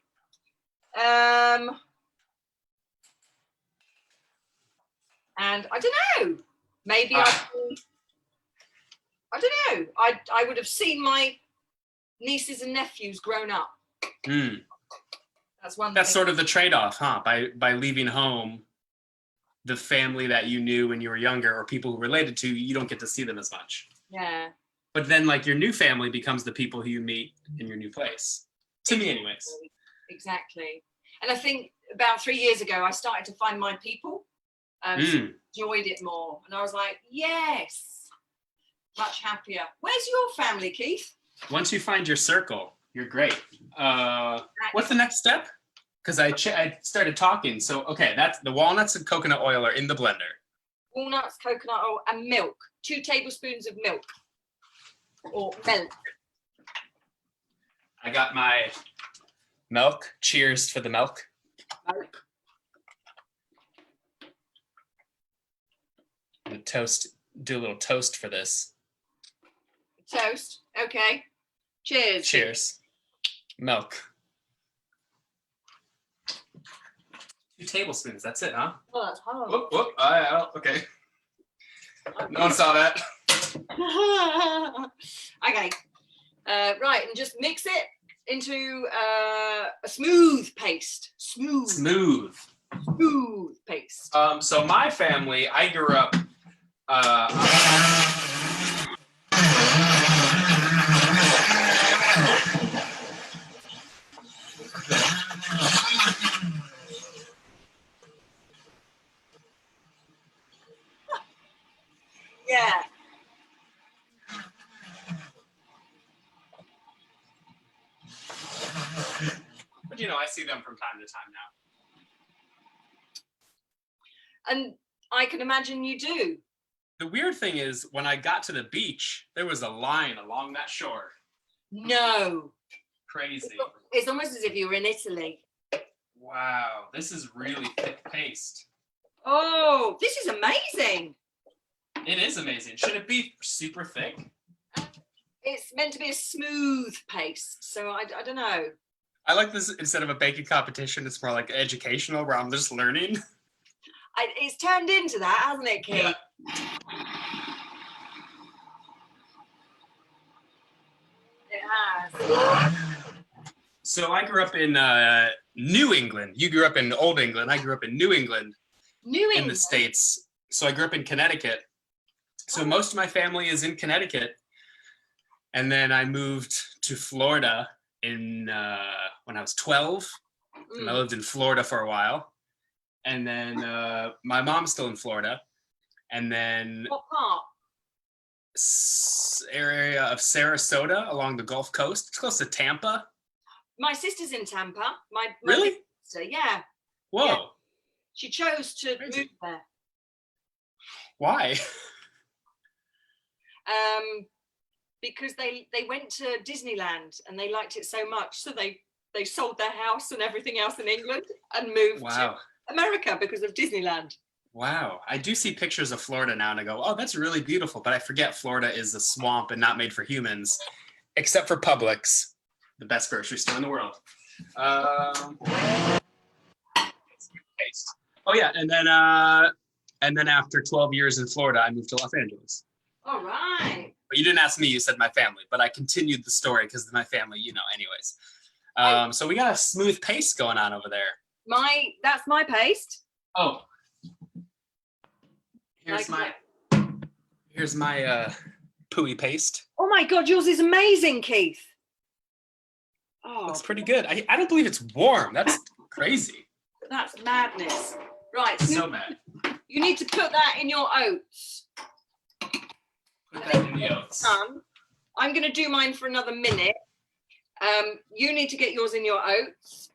And I don't know. Maybe I don't know. I would have seen my nieces and nephews grown up. That's one. That's thing. sort of the trade-off, huh? By leaving home, the family that you knew when you were younger or people who related to you don't get to see them as much. Yeah. But then, like, your new family becomes the people who you meet in your new place. To me, anyways. Exactly. And I think about 3 years ago, I started to find my people. Enjoyed it more. And I was like, yes, much happier. Where's your family, Keith? Once you find your circle, you're great. What's the next step? Because I started talking. So, okay, that's the walnuts and coconut oil are in the blender. Walnuts, coconut oil, and milk. 2 tablespoons of milk. Or milk. I got my milk. Cheers for the milk. Milk. I'm gonna do a little toast for this. Toast. Okay. Cheers. Cheers. Milk. 2 tablespoons. That's it, huh? Oh, that's hard. Okay. No one saw that. Okay. Right, and just mix it into a smooth paste. Smooth paste. So my family, I grew up. Yeah. But I see them from time to time now. And I can imagine you do. The weird thing is, when I got to the beach, there was a line along that shore. No. Crazy. It's almost as if you were in Italy. Wow, this is really thick paste. Oh, this is amazing. It is amazing. Should it be super thick? It's meant to be a smooth paste, so I don't know. I like this instead of a baking competition, it's more like educational where I'm just learning. It's turned into that, hasn't it, Keith? Yeah. Yes. So I grew up in New England. You grew up in Old England. I grew up in New England. In the States. So I grew up in Connecticut. So most of my family is in Connecticut. And then I moved to Florida when I was 12. And I lived in Florida for a while. And then my mom's still in Florida. And then What part? Area of Sarasota along the Gulf Coast. It's close to Tampa. My sister's in Tampa. My Really? sister, yeah. Whoa. Yeah. She chose to Crazy. move there. Why? Because they went to Disneyland and they liked it so much, so they sold their house and everything else in England and moved to America because of Disneyland. Wow. I do see pictures of Florida now and I go, oh, that's really beautiful. But I forget Florida is a swamp and not made for humans, except for Publix, the best grocery store in the world. Oh yeah, and then after 12 years in Florida, I moved to Los Angeles. All right. But you didn't ask me, you said my family, but I continued the story because of my family, anyways. So we got a smooth pace going on over there. That's my paste. Oh. Here's my pooey paste. Oh my God, yours is amazing, Keith. Oh, looks pretty good. I don't believe it's warm. That's crazy. That's madness. Right. So mad. You need to put that in your oats. Put that in the oats. I'm going to do mine for another minute. You need to get yours in your oats.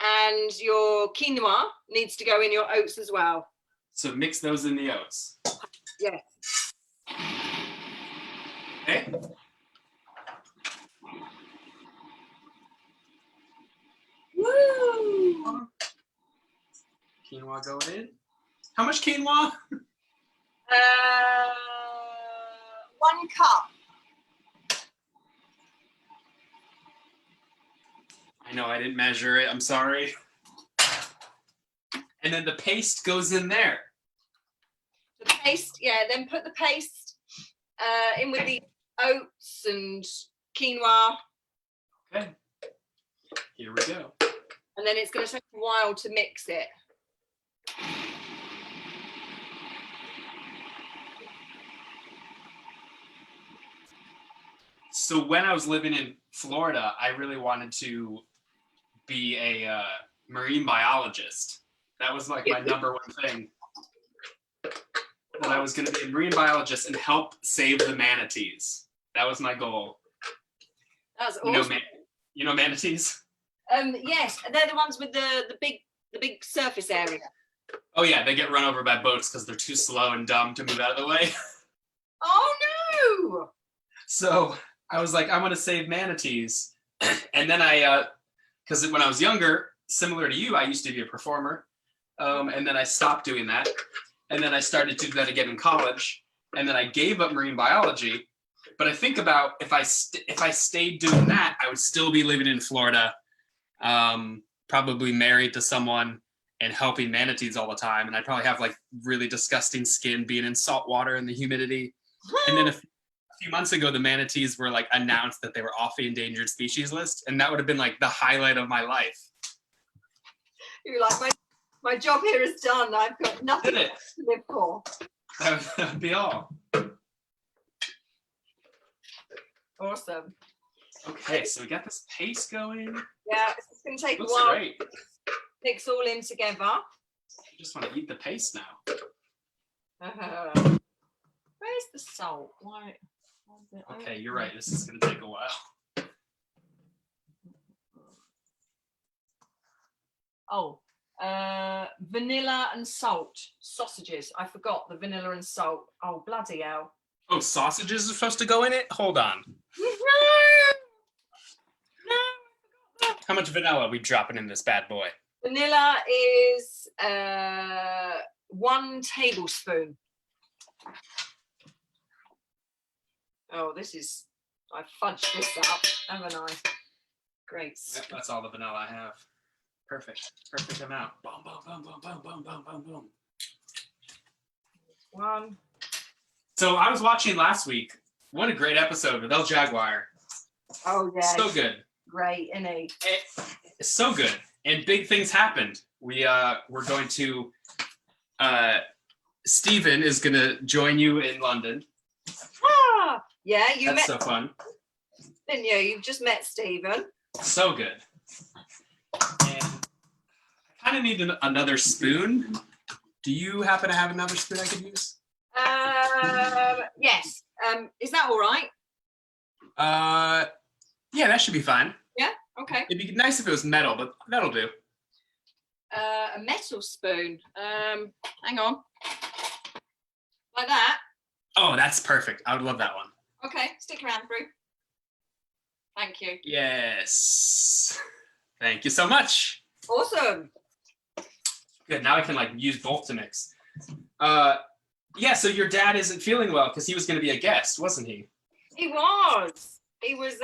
And your quinoa needs to go in your oats as well. So mix those in the oats. Yes. Okay. Woo! Quinoa going in. How much quinoa? 1 cup. I know I didn't measure it. I'm sorry. And then the paste goes in there. The paste, yeah. Then put the paste in with the oats and quinoa. Okay. Here we go. And then it's going to take a while to mix it. So when I was living in Florida, I really wanted to be a marine biologist. That was like my number one thing. That I was going to be a marine biologist and help save the manatees. That was my goal. That's awesome. You know manatees? Yes, they're the ones with the big surface area. Oh yeah, they get run over by boats because they're too slow and dumb to move out of the way. Oh no! So I was like, I want to save manatees. And then because when I was younger, similar to you, I used to be a performer. And then I stopped doing that. And then I started to do that again in college. And then I gave up marine biology. But I think about if I stayed doing that, I would still be living in Florida, probably married to someone and helping manatees all the time. And I'd probably have like really disgusting skin being in salt water and the humidity. And then a few months ago, the manatees were like announced that they were off the endangered species list. And that would have been like the highlight of my life. You're like, my job here is done. I've got nothing to live for. That would be all. Awesome. Okay, so we got this paste going. Yeah, it's going to take Looks a while. great. Mix all in together. I just want to eat the paste now. Where's the salt? Why? Okay, you're right. This is going to take a while. Oh, vanilla and salt sausages. I forgot the vanilla and salt. Oh, bloody hell. Oh, sausages are supposed to go in it? Hold on. No. How much vanilla are we dropping in this bad boy? Vanilla is 1 tablespoon. Oh, I fudged this up, haven't I? Great. Yep, that's all the vanilla I have. Perfect. Perfect amount. Boom, boom, boom, boom, boom, boom, boom, boom, boom. 1. So I was watching last week. What a great episode with El Jaguar. Oh yeah. So good. Great, isn't he? It's so good. And big things happened. We're going to Stephen is gonna join you in London. Ah, yeah, you That's met, so fun. didn't you? You've just met Stephen. So good. And I kind of need another spoon. Do you happen to have another spoon I could use? Yes. Is that all right? Yeah, that should be fine. Yeah. Okay. It'd be nice if it was metal, but that'll do. A metal spoon. Hang on. Like that. Oh, that's perfect. I would love that one. Okay. Stick around through. Thank you. Yes. Thank you so much. Awesome. Good. Now I can like use both to mix. Yeah. So your dad isn't feeling well because he was going to be a guest, wasn't he? He was. He was.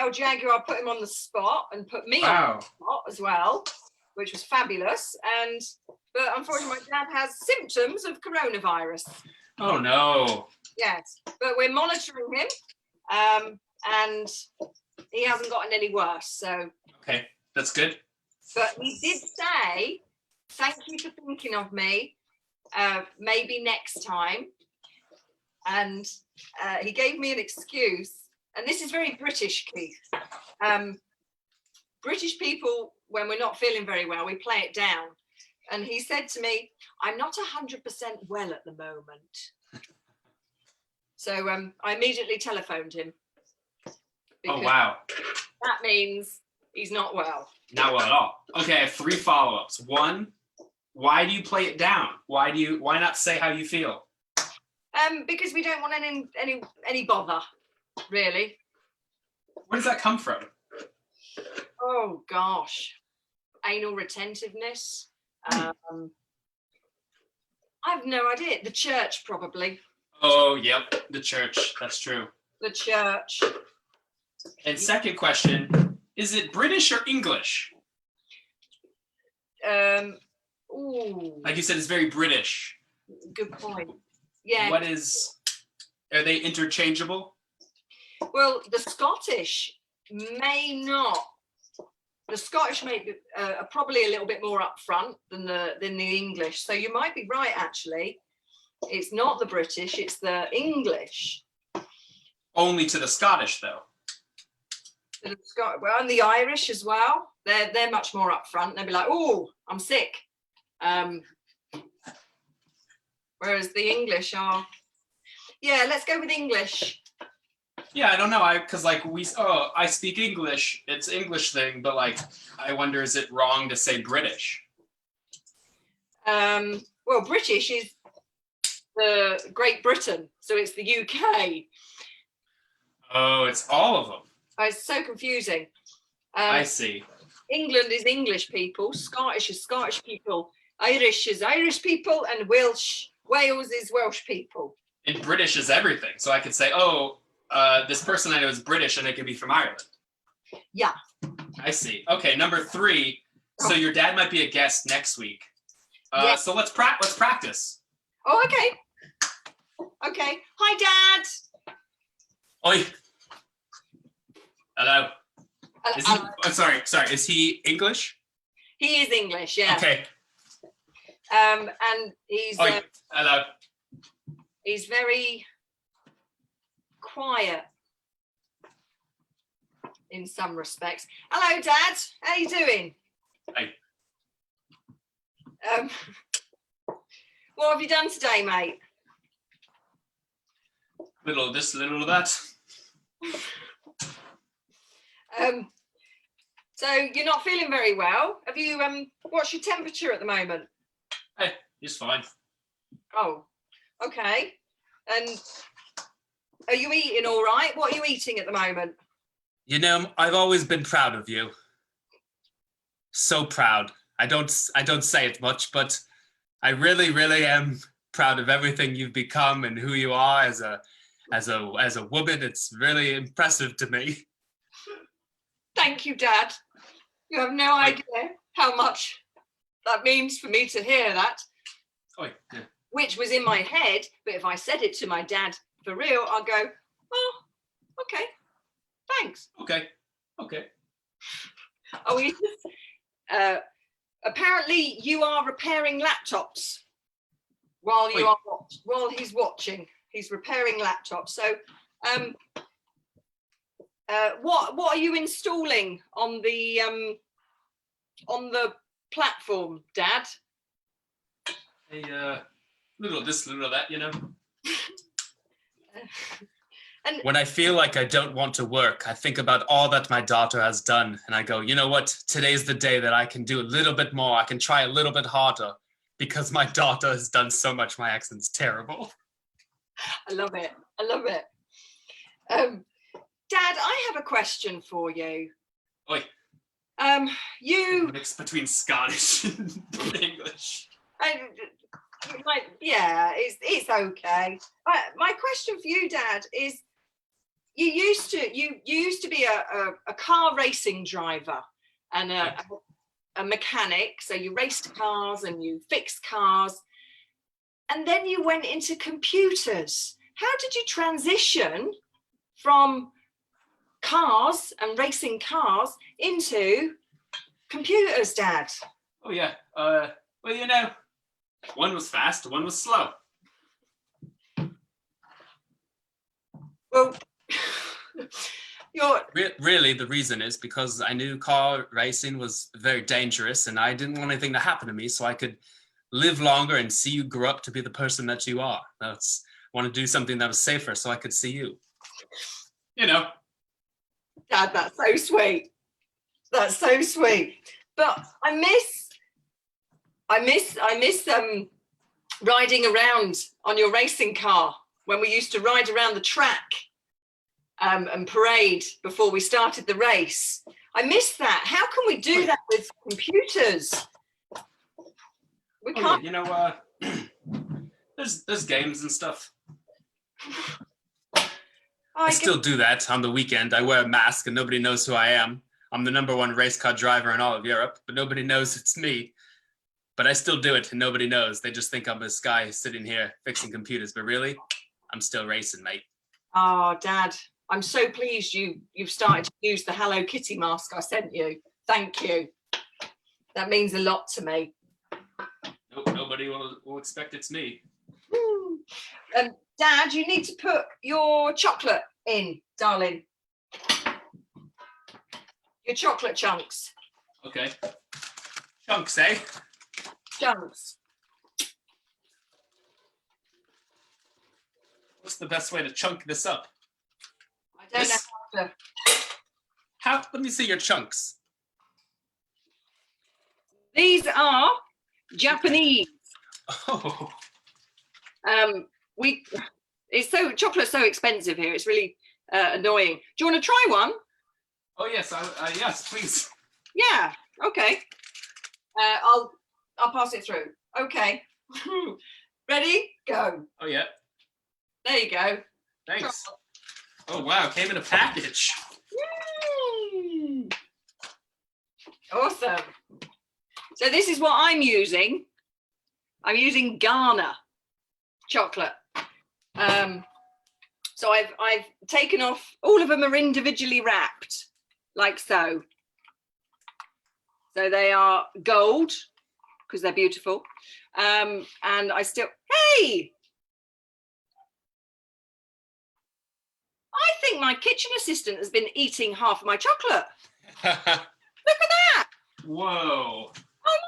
El Jaguar put him on the spot and put me on the spot as well, which was fabulous. But unfortunately, my dad has symptoms of coronavirus. Oh no. Yes, but we're monitoring him, and he hasn't gotten any worse. So. Okay, that's good. But he did say, "Thank you for thinking of me. Maybe next time." And he gave me an excuse, and this is very British, Keith. British people, when we're not feeling very well, we play it down. And he said to me, "I'm not 100% well at the moment." So I immediately telephoned him. Oh, wow. That means he's not well. Not well at all. Okay, I have 3 follow-ups. 1, why do you play it down? Why not say how you feel? Because we don't want any bother, really. Where does that come from? Oh gosh, anal retentiveness. I have no idea. The church, probably. Oh, yep, the church. That's true. The church. And second question, is it British or English? Ooh. Like you said, it's very British. Good point. Yeah. Are they interchangeable? Well, the Scottish may not. The Scottish may be, are probably a little bit more upfront than the English. So you might be right, actually. It's not the British, it's the English. Only to the Scottish, though. Well, and the Irish as well. They're much more upfront. They'll be like, "Oh, I'm sick." Whereas the English are, yeah, let's go with English. Yeah, I don't know. Because like I speak English. It's English thing, but like, I wonder, is it wrong to say British? Well, British is the Great Britain, so it's the UK. Oh, it's all of them. Oh, it's so confusing. I see. England is English people, Scottish is Scottish people, Irish is Irish people, and Wales is Welsh people. And British is everything. So I could say, this person I know is British, and they could be from Ireland. Yeah. I see. Okay, number 3. So your dad might be a guest next week. Yes. So let's practice. Oh, okay. Okay. Hi, Dad. Oi. Hello. I'm sorry. Is he English? He is English, yeah. Okay. And he's Oi. Hello. He's very quiet in some respects. Hello, Dad. How you doing? Hey. What have you done today, mate? Little of this, little of that. So you're not feeling very well. Have you what's your temperature at the moment? Hey, he's fine. Oh, okay. And are you eating all right? What are you eating at the moment? You know, I've always been proud of you. So proud. I don't say it much, but I really, really am proud of everything you've become and who you are as a woman. It's really impressive to me. Thank you, Dad. You have no idea how much that means for me to hear that. Oh, yeah. Which was in my head, but if I said it to my dad for real, I'll go, "Oh, okay, Thanks. Okay. Oh, apparently you are repairing laptops while he's watching. He's repairing laptops. So, what are you installing on the platform, Dad? A little of this, little of that, you know. And when I feel like I don't want to work, I think about all that my daughter has done, and I go, you know what? Today's the day that I can do a little bit more. I can try a little bit harder because my daughter has done so much. My accent's terrible. I love it. Dad, I have a question for you. Oi. You mix between Scottish and English. It's okay. My question for you, Dad, is you used to be a car racing driver and a mechanic. So you raced cars and you fixed cars, and then you went into computers. How did you transition from cars and racing cars into computers, Dad? Oh yeah. Well, you know, one was fast, one was slow. Well, really, the reason is because I knew car racing was very dangerous, and I didn't want anything to happen to me, so I could live longer and see you grow up to be the person that you are. I want to do something that was safer, so I could see you. You know. Dad, that's so sweet. That's so sweet. But I miss riding around on your racing car when we used to ride around the track and parade before we started the race. I miss that. How can we do that with computers? We can't. Yeah, you know, there's games and stuff. I still do that on the weekend. I wear a mask and nobody knows who I am. I'm the #1 race car driver in all of Europe, but nobody knows it's me. But I still do it and nobody knows. They just think I'm this guy sitting here fixing computers, but really, I'm still racing, mate. Oh, Dad, I'm so pleased you've started to use the Hello Kitty mask I sent you. Thank you. That means a lot to me. Nope, nobody will expect it's me. Dad, you need to put your chocolate in, darling. Your chocolate chunks. Okay. Chunks, eh? Chunks. What's the best way to chunk this up? I don't know how to. Let me see your chunks. These are Japanese. Oh. Chocolate's so expensive here. It's really annoying. Do you want to try one? Oh yes, yes, please. Yeah. Okay. I'll pass it through. Okay. Ready? Go. Oh yeah. There you go. Thanks. Oh wow, it came in a package. Yay! Awesome. So this is what I'm using. I'm using Ghana chocolate. So I've taken off, all of them are individually wrapped, like so. So they are gold, because they're beautiful. And I still, hey! I think my kitchen assistant has been eating half of my chocolate. Look at that. Whoa. Oh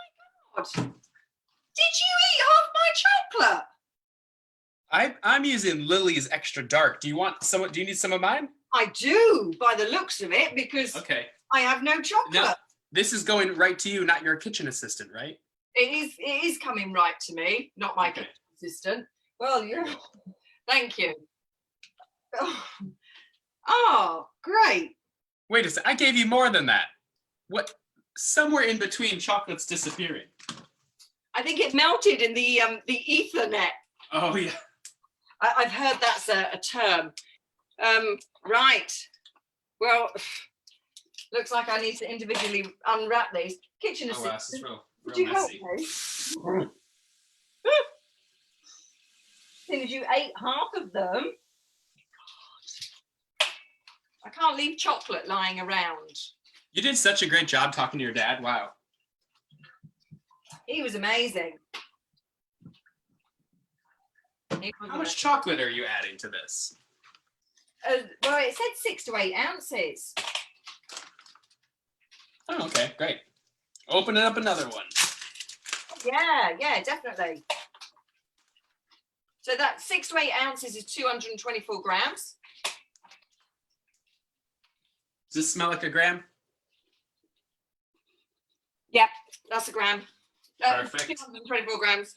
my God. Did you eat half my chocolate? I'm using Lily's extra dark. Do you need some of mine? I do, by the looks of it, because okay. I have no chocolate. Now, this is going right to you, not your kitchen assistant, right? It is coming right to me, not my kitchen assistant. Well, thank you. Oh, great. Wait a second, I gave you more than that. What? Somewhere in between, chocolate's disappearing. I think it melted in the Ethernet. Oh yeah. I've heard that's a term. Right. Well, looks like I need to individually unwrap these. Kitchen assistant. Wow, this is real Would you help messy. me? As soon as you ate half of them. I can't leave chocolate lying around. You did such a great job talking to your dad. Wow. He was amazing. How much chocolate are you adding to this? Well, it said 6 to 8 ounces. Oh, okay, great. Opening up another one. Yeah, definitely. So that 6 to 8 ounces is 224 grams. Does this smell like a gram? Yep, that's a gram. Perfect. 224 grams.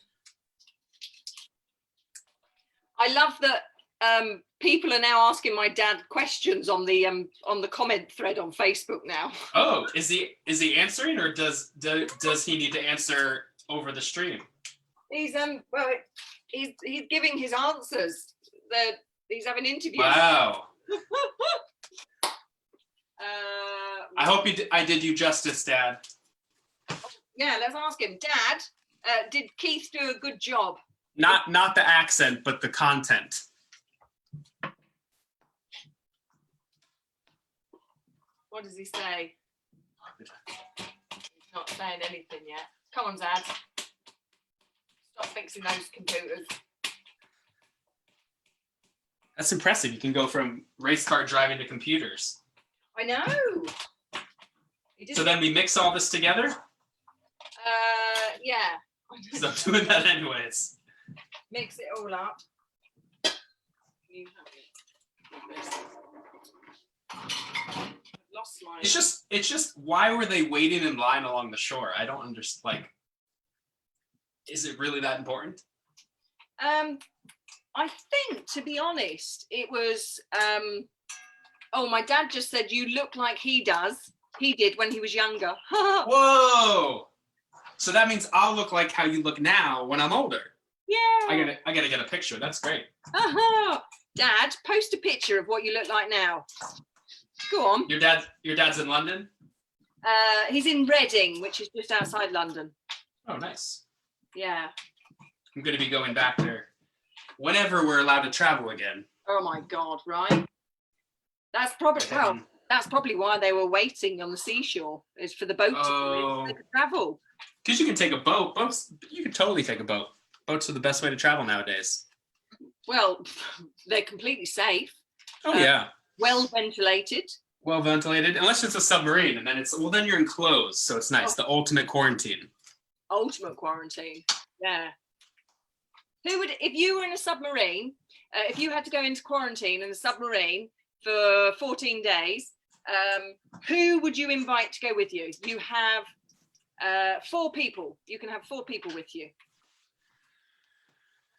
I love that people are now asking my dad questions on the comment thread on Facebook now. Oh, is he answering, or does he need to answer over the stream? He's he's giving his answers. He's having interviews. Wow. I hope I did you justice, Dad. Yeah, let's ask him. Dad, did Keith do a good job? Not the accent, but the content. What does he say? He's not saying anything yet. Come on, Dad. Stop fixing those computers. That's impressive. You can go from race car driving to computers. I know. So then we mix all this together? Yeah. Because I'm doing that anyways. Mix it all up. You have it. Lost my. It's just why were they waiting in line along the shore? I don't understand. Like, is it really that important? I think, to be honest, it was. Oh, my dad just said you look like he did when he was younger. Whoa! So that means I'll look like how you look now when I'm older. Yeah. I gotta get a picture. That's great. Dad, post a picture of what you look like now. Go on. Your dad's in London? He's in Reading, which is just outside London. Oh, nice. Yeah. I'm gonna be going back there whenever we're allowed to travel again. Oh my God! Right. That's probably why they were waiting on the seashore, is for the boat to come in so they could travel. Because you can take a boat. You can totally take a boat. Boats are the best way to travel nowadays. Well, they're completely safe. Oh yeah. Well ventilated. Well ventilated, unless it's a submarine, and then you're enclosed, so it's nice. The ultimate quarantine. Ultimate quarantine. Yeah. Who would, if you were in a submarine, if you had to go into quarantine in a submarine for 14 days, who would you invite to go with you? You have 4 people. You can have 4 people with you.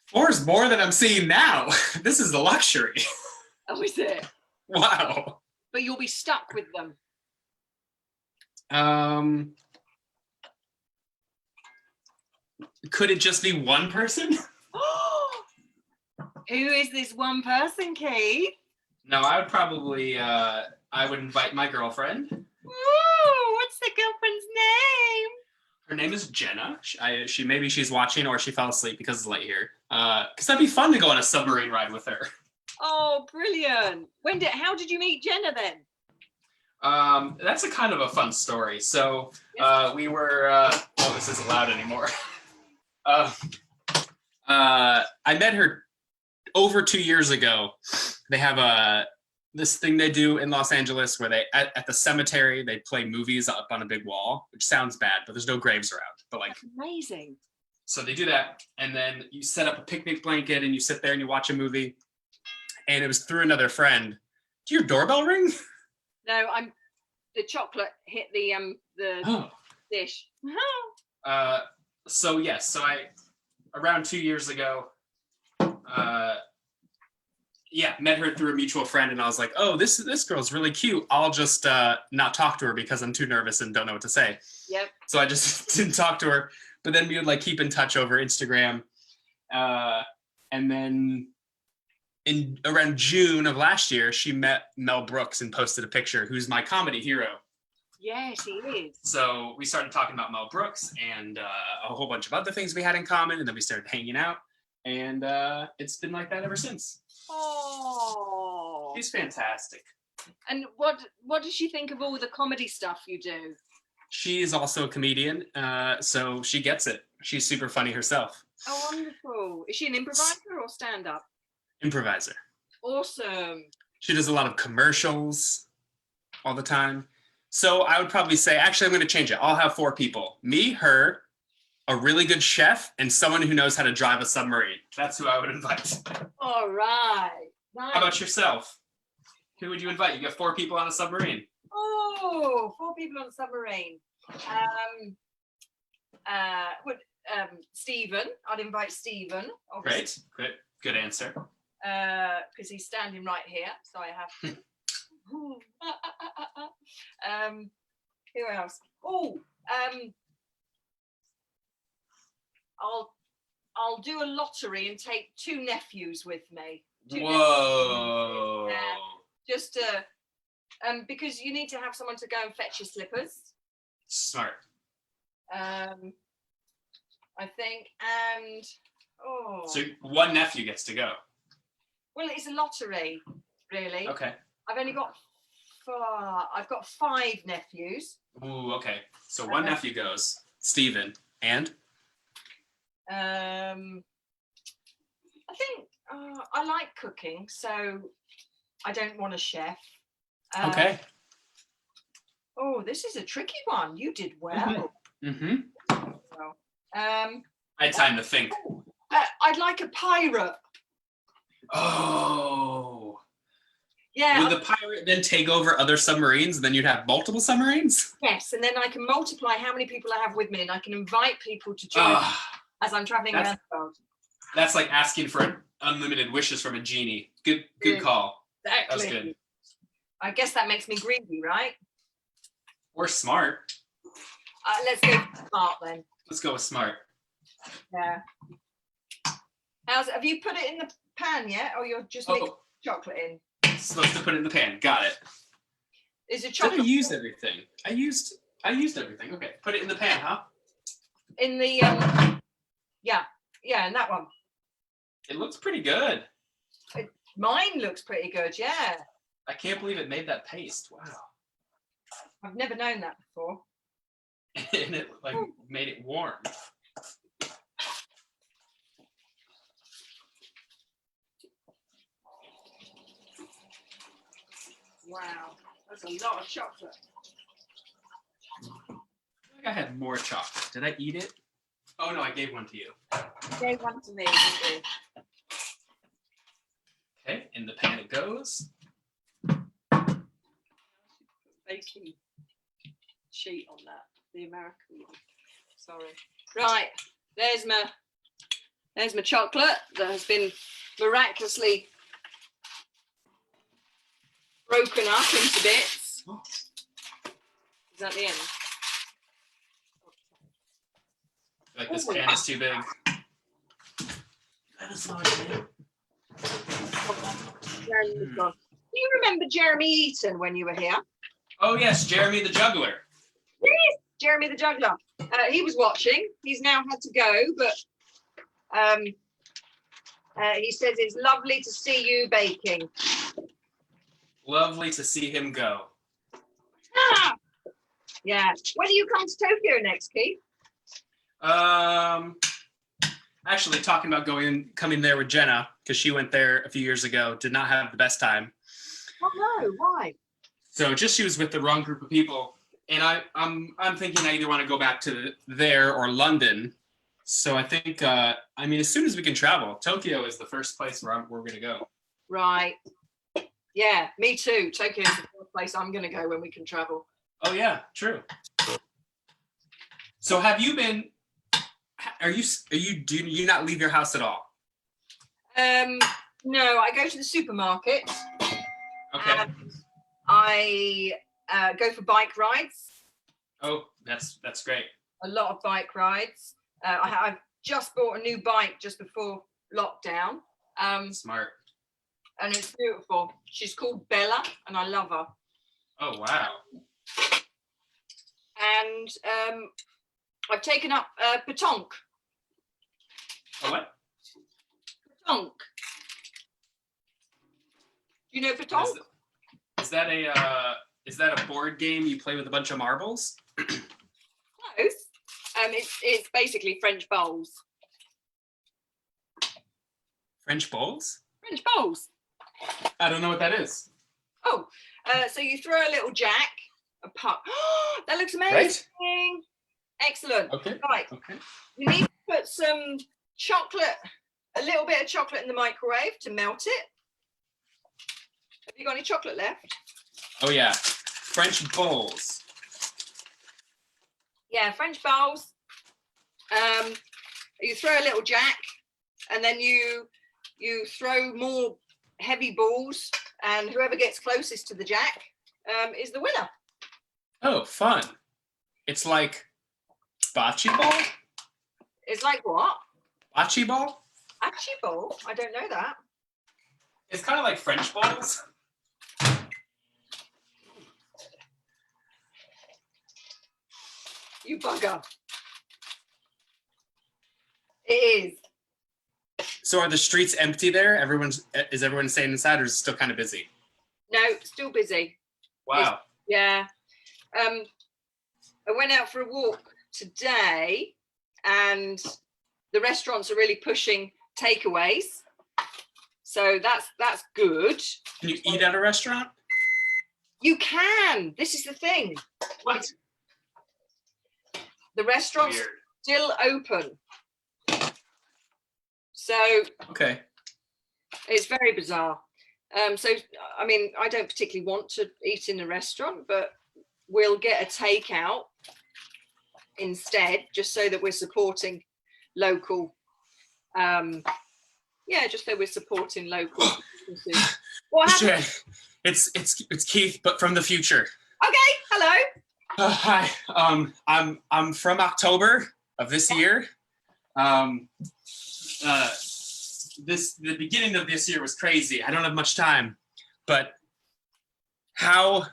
4 is more than I'm seeing now. This is a luxury. Oh, is it? Wow. But you'll be stuck with them. Could it just be one person? Who is this one person, Keith? No, I would probably, I would invite my girlfriend. Ooh, what's the girlfriend's name? Her name is Jenna. Maybe she's watching, or she fell asleep because it's late here. Because that'd be fun to go on a submarine ride with her. Oh, brilliant. How did you meet Jenna then? That's a kind of a fun story. So we were, this isn't loud anymore. I met her over 2 years ago. They have this thing they do in Los Angeles where they, at the cemetery, they play movies up on a big wall, which sounds bad, but there's no graves around. But like, that's amazing. So they do that, and then you set up a picnic blanket and you sit there and you watch a movie. And it was through another friend. Did your doorbell ring? No, the chocolate hit the dish. So yes, around 2 years ago, met her through a mutual friend, and I was like, oh, this girl's really cute. I'll just not talk to her because I'm too nervous and don't know what to say. Yep. So I just didn't talk to her. But then we would like keep in touch over Instagram, and then in around June of last year, she met Mel Brooks and posted a picture, who's my comedy hero. Yes, he is. So we started talking about Mel Brooks and a whole bunch of other things we had in common, and then we started hanging out, and it's been like that ever since. Oh, She's fantastic. And what does she think of all the comedy stuff you do? She's also a comedian, so she gets it. She's super funny herself. Oh, wonderful. Is she an improviser or stand-up? Improviser. Awesome. She does a lot of commercials all the time. So I would probably say, actually, I'm going to change it. I'll have 4 people. Me, her, a really good chef, and someone who knows how to drive a submarine. That's who I would invite. All right. Nice. How about yourself? Who would you invite? You got 4 people on a submarine. Oh, 4 people on a submarine. Stephen. I'd invite Stephen. Great. Good answer. Because he's standing right here, so I have to. Who else? Oh, I'll do a lottery and take 2 nephews with me. Whoa. Just to, because you need to have someone to go and fetch your slippers. Smart. I think, and So 1 nephew gets to go. Well, it's a lottery, really. Okay. I've only got 5 nephews. Ooh, okay. So 1 nephew goes. Stephen. And? I think I like cooking, so I don't want a chef. Okay. Oh, this is a tricky one. You did well. Mm-hmm. Well, I had time to think. I'd like a pirate. Oh. Yeah. Would the pirate then take over other submarines and then you'd have multiple submarines? Yes, and then I can multiply how many people I have with me, and I can invite people to join as I'm traveling around the world. That's like asking for unlimited wishes from a genie. Good call. Exactly. That's good. I guess that makes me greedy, right? Or smart. Let's go smart then. Let's go with smart. Yeah. Have you put it in the pan yet, or you're just mixing chocolate in? Supposed to put it in the pan. Got it. Is it chocolate? Did I use everything? I used everything. Okay. Put it in the pan, huh? In the in that one. It looks pretty good. Mine looks pretty good, yeah. I can't believe it made that paste. Wow. I've never known that before. And it made it warm. Wow, that's a lot of chocolate. I think I had more chocolate. Did I eat it? Oh no, I gave one to you. You gave one to me, didn't you? Okay, in the pan it goes. Baking sheet on that, the American one. Sorry. Right, there's my chocolate that has been miraculously broken up into bits. Oh. Is that the end? Like this pan is too big. That is not it. Do you remember Jeremy Eaton when you were here? Oh yes, Jeremy the juggler. Yes, Jeremy the juggler. He was watching. He's now had to go, but he says it's lovely to see you baking. Lovely to see him go. Yeah. When do you come to Tokyo next, Keith? Actually, talking about coming there with Jenna, because she went there a few years ago, did not have the best time. Oh no, why? So she was with the wrong group of people, and I'm thinking I either want to go back to there or London. So I think as soon as we can travel, Tokyo is the first place we're gonna go. Right. Yeah, me too. Tokyo is the first place I'm gonna go when we can travel. Oh yeah, true. So have you been? Do you not leave your house at all? No, I go to the supermarket. Okay. And I go for bike rides. Oh, that's great. A lot of bike rides. I've just bought a new bike just before lockdown. Smart. And it's beautiful. She's called Bella, and I love her. Oh wow. And I've taken up pétanque. Oh what? Pétanque. Do you know pétanque? Is that a board game you play with a bunch of marbles? Close. It's basically French bowls. French bowls? French bowls. I don't know what that is. Oh, so you throw a little jack, a puck. That looks amazing. Right. Excellent. Okay. Right. Okay. You need to put some chocolate, a little bit of chocolate in the microwave to melt it. Have you got any chocolate left? Oh yeah, French bowls. Yeah, French bowls. You throw a little jack, and then you throw more heavy balls, and whoever gets closest to the jack is the winner. Oh, fun. It's like bocce ball? It's like what? Bocce ball? Bocce ball? I don't know that. It's kind of like French balls. You bugger. It is. So are the streets empty there? Is everyone staying inside, or is it still kind of busy? No, still busy. Wow. Yeah. I went out for a walk today, and the restaurants are really pushing takeaways. So that's good. Can you eat at a restaurant? You can. This is the thing. What? The restaurant's Weird. still open. So Okay. it's very bizarre. So, I mean, I don't particularly want to eat in a restaurant, but we'll get a takeout instead, just so that we're supporting local. Yeah, just so we're supporting local businesses. What happened? It's Keith, but from the future. Okay, hello. Hi. I'm from October of this year. The beginning of this year was crazy. I don't have much time, but how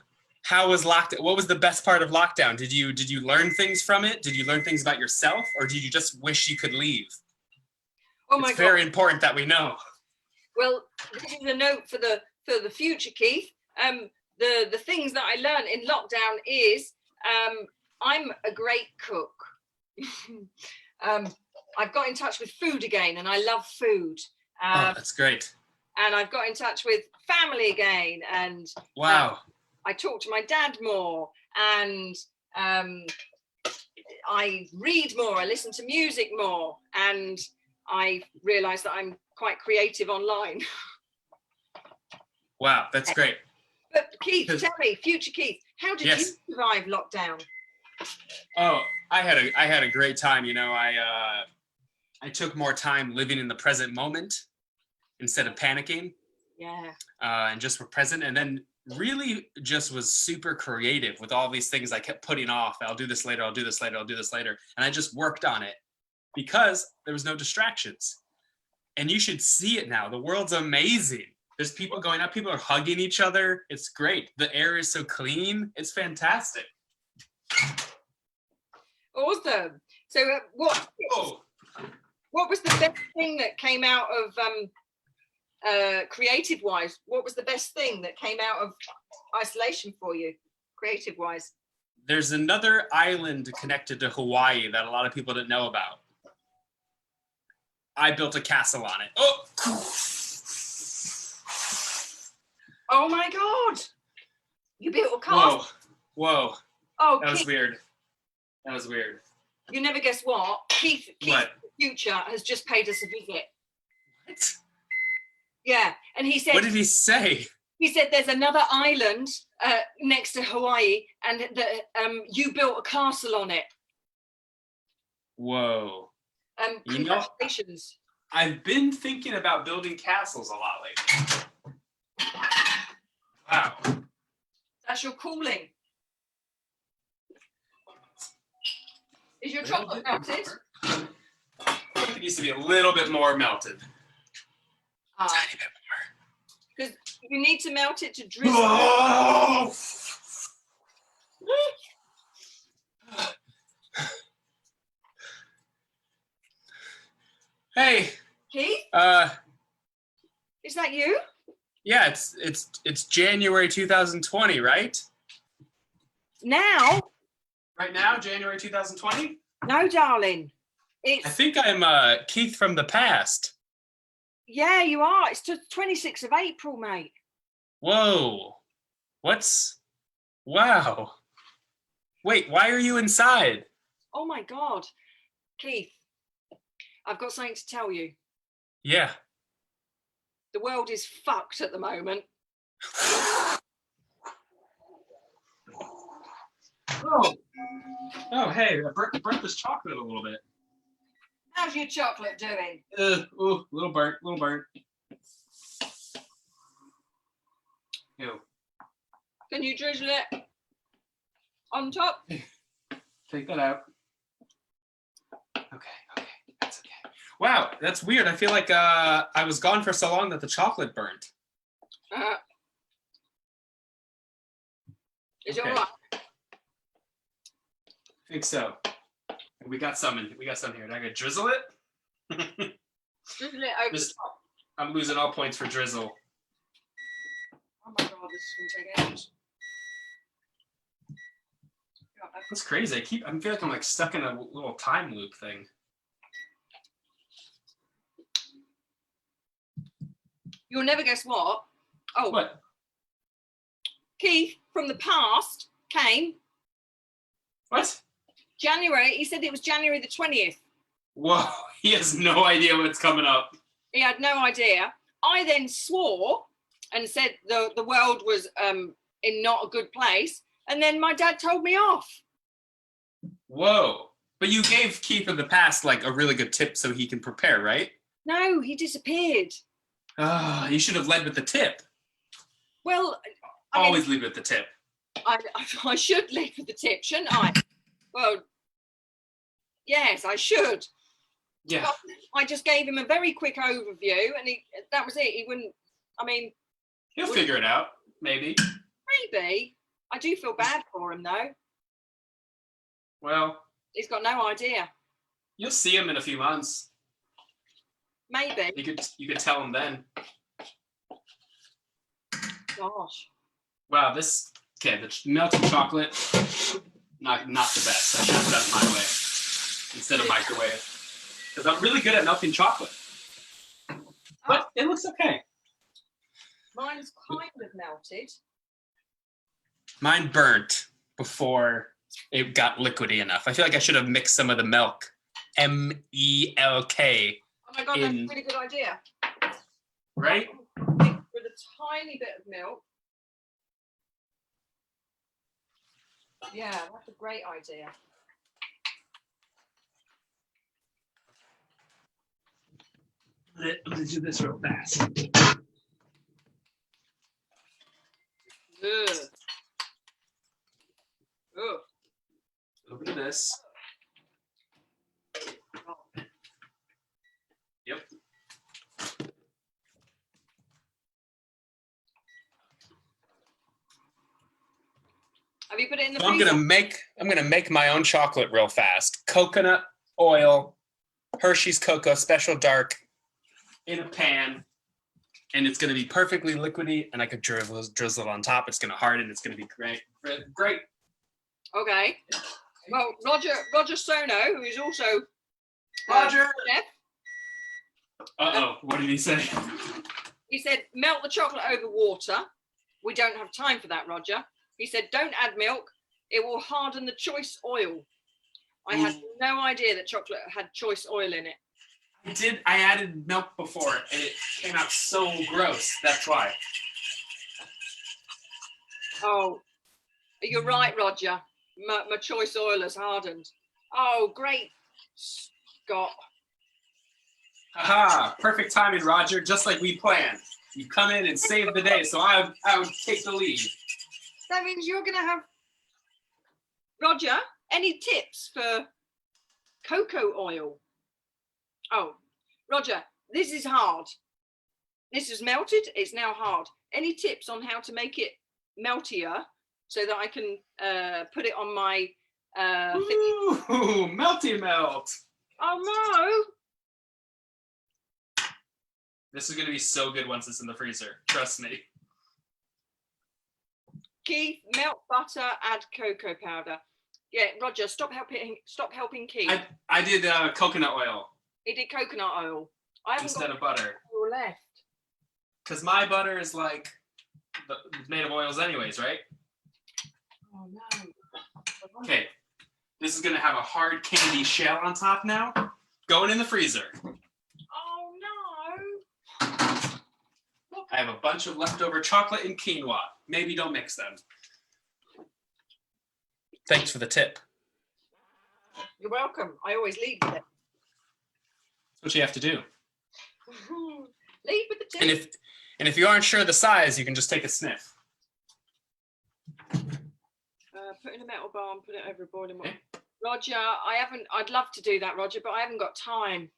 was lockdown? What was the best part of lockdown? Did you learn things from it? Did you learn things about yourself, or did you just wish you could leave? Oh my It's God. very important that we know. Well, this is a note for the future, Keith. The things that I learned in lockdown is I'm a great cook. I've got in touch with food again, and I love food. Oh, that's great. And I've got in touch with family again, and Wow. I talk to my dad more, and I read more, I listen to music more, and I realise that I'm quite creative online. Wow, that's great. But Keith, tell me, future Keith, how did Yes. you survive lockdown? Oh, I had a great time. You know, I took more time living in the present moment instead of panicking. Yeah. And just were present, and then really just was super creative with all these things I kept putting off. I'll do this later, I'll do this later, I'll do this later. And I just worked on it because there was no distractions. And you should see it now. The world's amazing. There's people going up, people are hugging each other. It's great. The air is so clean. It's fantastic. Awesome. So what was the best thing that came out of creative wise? What was the best thing that came out of isolation for you, creative wise? There's another island connected to Hawaii that a lot of people didn't know about. I built a castle on it. Oh my God. You built a castle. Whoa. Oh, That was Keith, weird. That was weird. you never guess what? Keith What? Future has just paid us a visit. What? Yeah, and he said What did he say? there's another island next to Hawaii, and that you built a castle on it. Whoa. You know, Congratulations. I've been thinking about building castles a lot lately. Wow. That's your calling. Is your chocolate melted? It needs to be a little bit more melted. Tiny bit Because you need to melt it to drizzle. more. Hey. Keith, is that you? Yeah, it's January 2020, right? Now? Right now, January 2020? No, darling. I It's think I'm Keith from the past. yeah, you are. It's the 26th of April, mate. Whoa. Wow. Wait, why are you inside? Oh my God. Keith, I've got something to tell you. Yeah. The world is fucked at the moment. Oh, hey, I burnt this chocolate a little bit. How's your chocolate doing? Ooh, little burnt. Ew. Can you drizzle it on top? Take that out. Okay, that's okay. Wow, that's weird. I feel like I was gone for so long that the chocolate burnt. Is it Okay. all right? I think so. We got some here. Did I get drizzle it? Drizzle it over the top. I'm losing all points for drizzle. Oh my God, this is going to take ages. That's crazy. I feel like I'm like stuck in a little time loop thing. You'll never guess what. Oh, What? Keith from the past came What? January. He said it was January the 20th. Whoa, he has no idea what's coming up. He had no idea. I then swore and said the world was in not a good place. And then my dad told me off. Whoa. But you gave Keith in the past like a really good tip so he can prepare, right? No, he disappeared. You should have led with the tip. Well, Always lead with the tip. I should lead with the tip, shouldn't I? Well, yes, I should. Yeah. But I just gave him a very quick overview, and that was it. He wouldn't. I mean, He'll figure it out, maybe. maybe. I do feel bad for him though. Well, He's got no idea. you'll see him in a few months. Maybe. You could tell him then. Gosh. Wow, the melted chocolate, not the best. I should have done it my way instead of microwave. Because I'm really good at melting chocolate. But it looks okay. Mine's kind of melted. Mine burnt before it got liquidy enough. I feel like I should have mixed some of the milk, M-E-L-K, Oh my God, that's a really good idea. right? With a tiny bit of milk. Yeah, that's a great idea. I'm gonna do this real fast. Ugh. Ugh. A little bit of this. Yep. Have you put it in the So I'm freezer? gonna make my own chocolate real fast. Coconut oil, Hershey's Cocoa Special Dark, in a pan, and it's gonna be perfectly liquidy. And I could drizzle it on top. It's gonna harden. It's gonna be great. Great. Okay. Well, Roger Sono, who is also Roger. chef, What did he say? he said melt the chocolate over water. We don't have time for that, Roger. He said don't add milk. It will harden the choice oil. I had no idea that chocolate had choice oil in it. I added milk before, and it came out so gross. That's why. Oh, you're right, Roger. My choice oil has hardened. Oh, great, Scott. Haha! Perfect timing, Roger. Just like we planned. You come in and save the day, so I would take the lead. That means you're going to have, Roger, any tips for cocoa oil? Oh, Roger, this is hard. This is melted. It's now hard. Any tips on how to make it meltier so that I can put it on my Ooh, melty melt. Oh, no. This is going to be so good once it's in the freezer. Trust me. Keith, melt butter, add cocoa powder. Yeah, Roger, stop helping Keith. I did coconut oil. He did coconut oil. I haven't instead got of butter. oil left. Because my butter is like made of oils anyways, right? Oh no. Okay. This is going to have a hard candy shell on top now. Going in the freezer. Oh no. I have a bunch of leftover chocolate and quinoa. Maybe don't mix them. Thanks for the tip. You're welcome. I always lead with it. That's what you have to do. Lead with the tip. And if you aren't sure of the size, you can just take a sniff. Put in a metal bar and put it over a boiling water. Roger, I'd love to do that, Roger, but I haven't got time.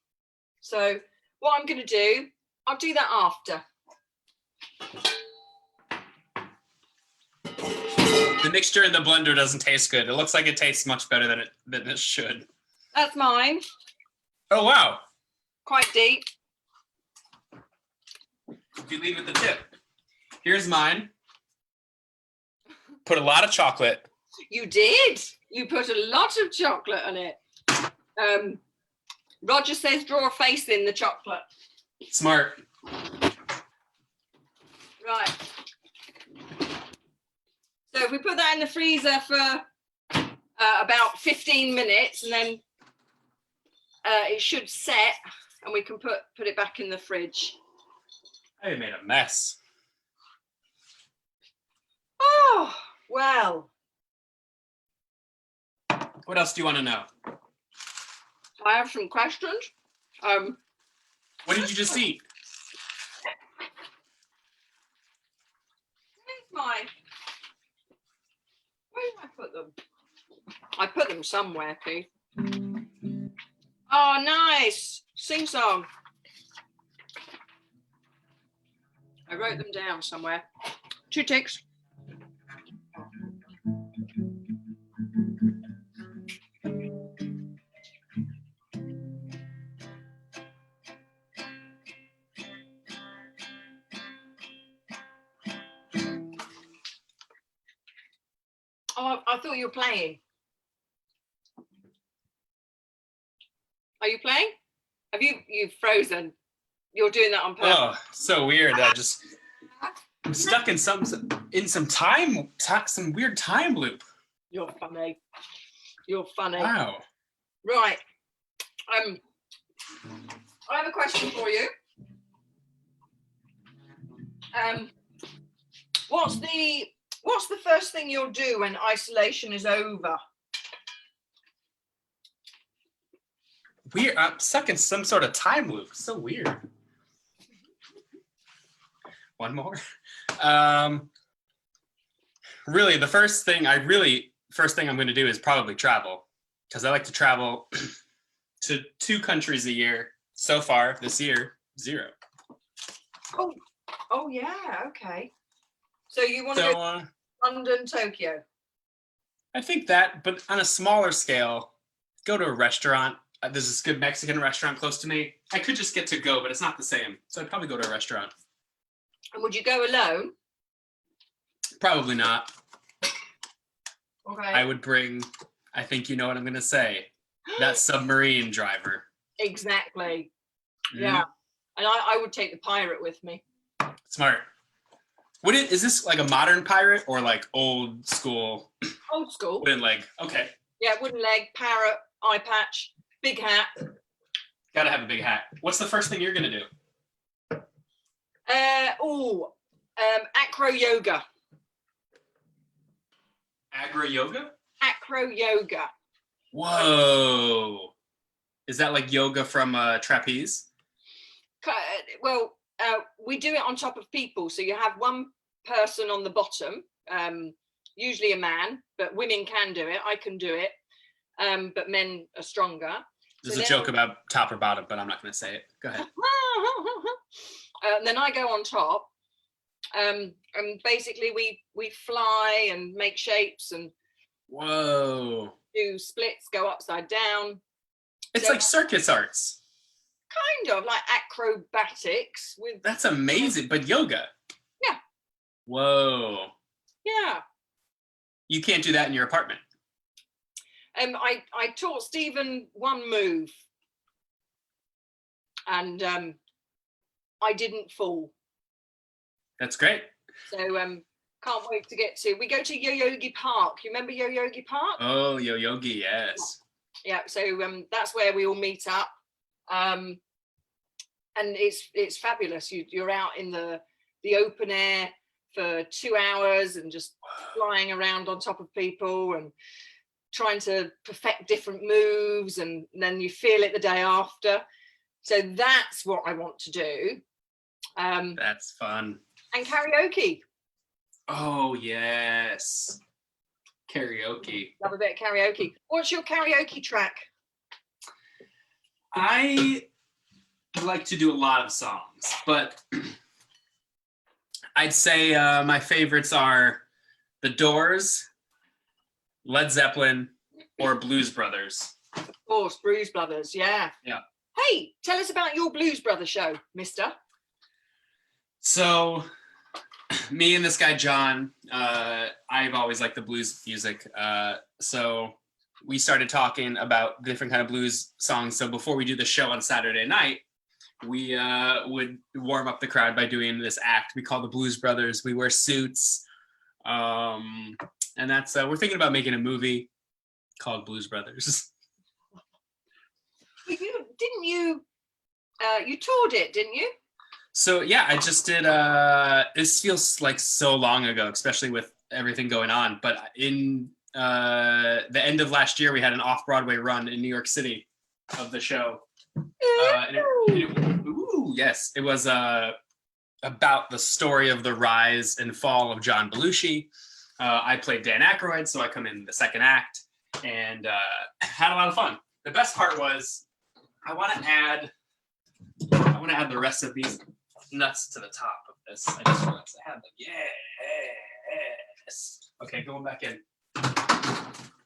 So what I'm going to do, I'll do that after. The mixture in the blender doesn't taste good. It looks like it tastes much better than it should. That's mine. Oh, wow. Quite deep. If you leave with the tip. Here's mine. Put a lot of chocolate. You did. You put a lot of chocolate on it. Roger says draw a face in the chocolate. Smart. Right. So if we put that in the freezer for about 15 minutes, and then it should set, and we can put it back in the fridge. I made a mess. Oh, well. What else do you want to know? I have some questions. What did you just eat? Where did I put them? I put them somewhere, Keith. Oh, nice. Sing song. I wrote them down somewhere. 2 ticks. Oh, I thought you were playing. Are you playing? You've frozen? You're doing that on purpose. Oh, so weird. I'm stuck in some weird time loop. You're funny. You're funny. Wow. Right. I have a question for you. What's the first thing you'll do when isolation is over? Weird. I'm stuck in some sort of time loop. So weird. One more. Really, the first thing I'm going to do is probably travel, because I like to travel to 2 countries a year. So far this year, 0. Oh yeah, okay. So you want to go to London, Tokyo? I think that, but on a smaller scale, go to a restaurant. There's this good Mexican restaurant close to me. I could just get to go, but it's not the same. So I'd probably go to a restaurant. And would you go alone? Probably not. Okay. I would bring, I think you know what I'm going to say, that submarine driver. Exactly. Mm. Yeah. And I would take the pirate with me. Smart. Is this like a modern pirate or like old school? Old school. Wooden leg. Okay. Yeah, wooden leg, parrot, eye patch, big hat. Gotta have a big hat. What's the first thing you're going to do? Acroyoga. Acroyoga? Acroyoga. Whoa. Is that like yoga from trapeze? Well, we do it on top of people. So you have one person on the bottom, usually a man, but women can do it. I can do it, but men are stronger. There's a joke about top or bottom, but I'm not going to say it. Go ahead. Then I go on top, and basically we fly and make shapes and whoa, do splits, go upside down. It's like circus arts. kind of like acrobatics with. That's amazing. But yoga. Yeah. Whoa. Yeah. You can't do that in your apartment. I taught Stephen one move, and I didn't fall. That's great. So can't wait to get to. We go to Yoyogi Park. You remember Yoyogi Park? Oh, Yoyogi, yes. Yeah. So that's where we all meet up, and it's fabulous. You're out in the open air for 2 hours and just flying around on top of people and trying to perfect different moves, and then you feel it the day after. So that's what I want to do. That's fun. And karaoke. Oh, yes. Karaoke. Love a bit of karaoke. What's your karaoke track? I like to do a lot of songs, but I'd say my favorites are The Doors, Led Zeppelin, or Blues Brothers. Of course, Blues Brothers. Yeah. Yeah. Hey, tell us about your Blues Brothers show, mister. So, me and this guy, John, I've always liked the blues music. So we started talking about different kind of blues songs. So before we do the show on Saturday night, we would warm up the crowd by doing this act we call the Blues Brothers. We wear suits. And that's, we're thinking about making a movie called Blues Brothers. You toured it, didn't you? So yeah, I just did, this feels like so long ago, especially with everything going on. But in the end of last year, we had an off-Broadway run in New York City of the show. Yes, it was about the story of the rise and fall of John Belushi. I played Dan Aykroyd, so I come in the second act and had a lot of fun. The best part was I want to add the rest of these nuts to the top of this. I just realized I had them. Yes. Okay, going back in.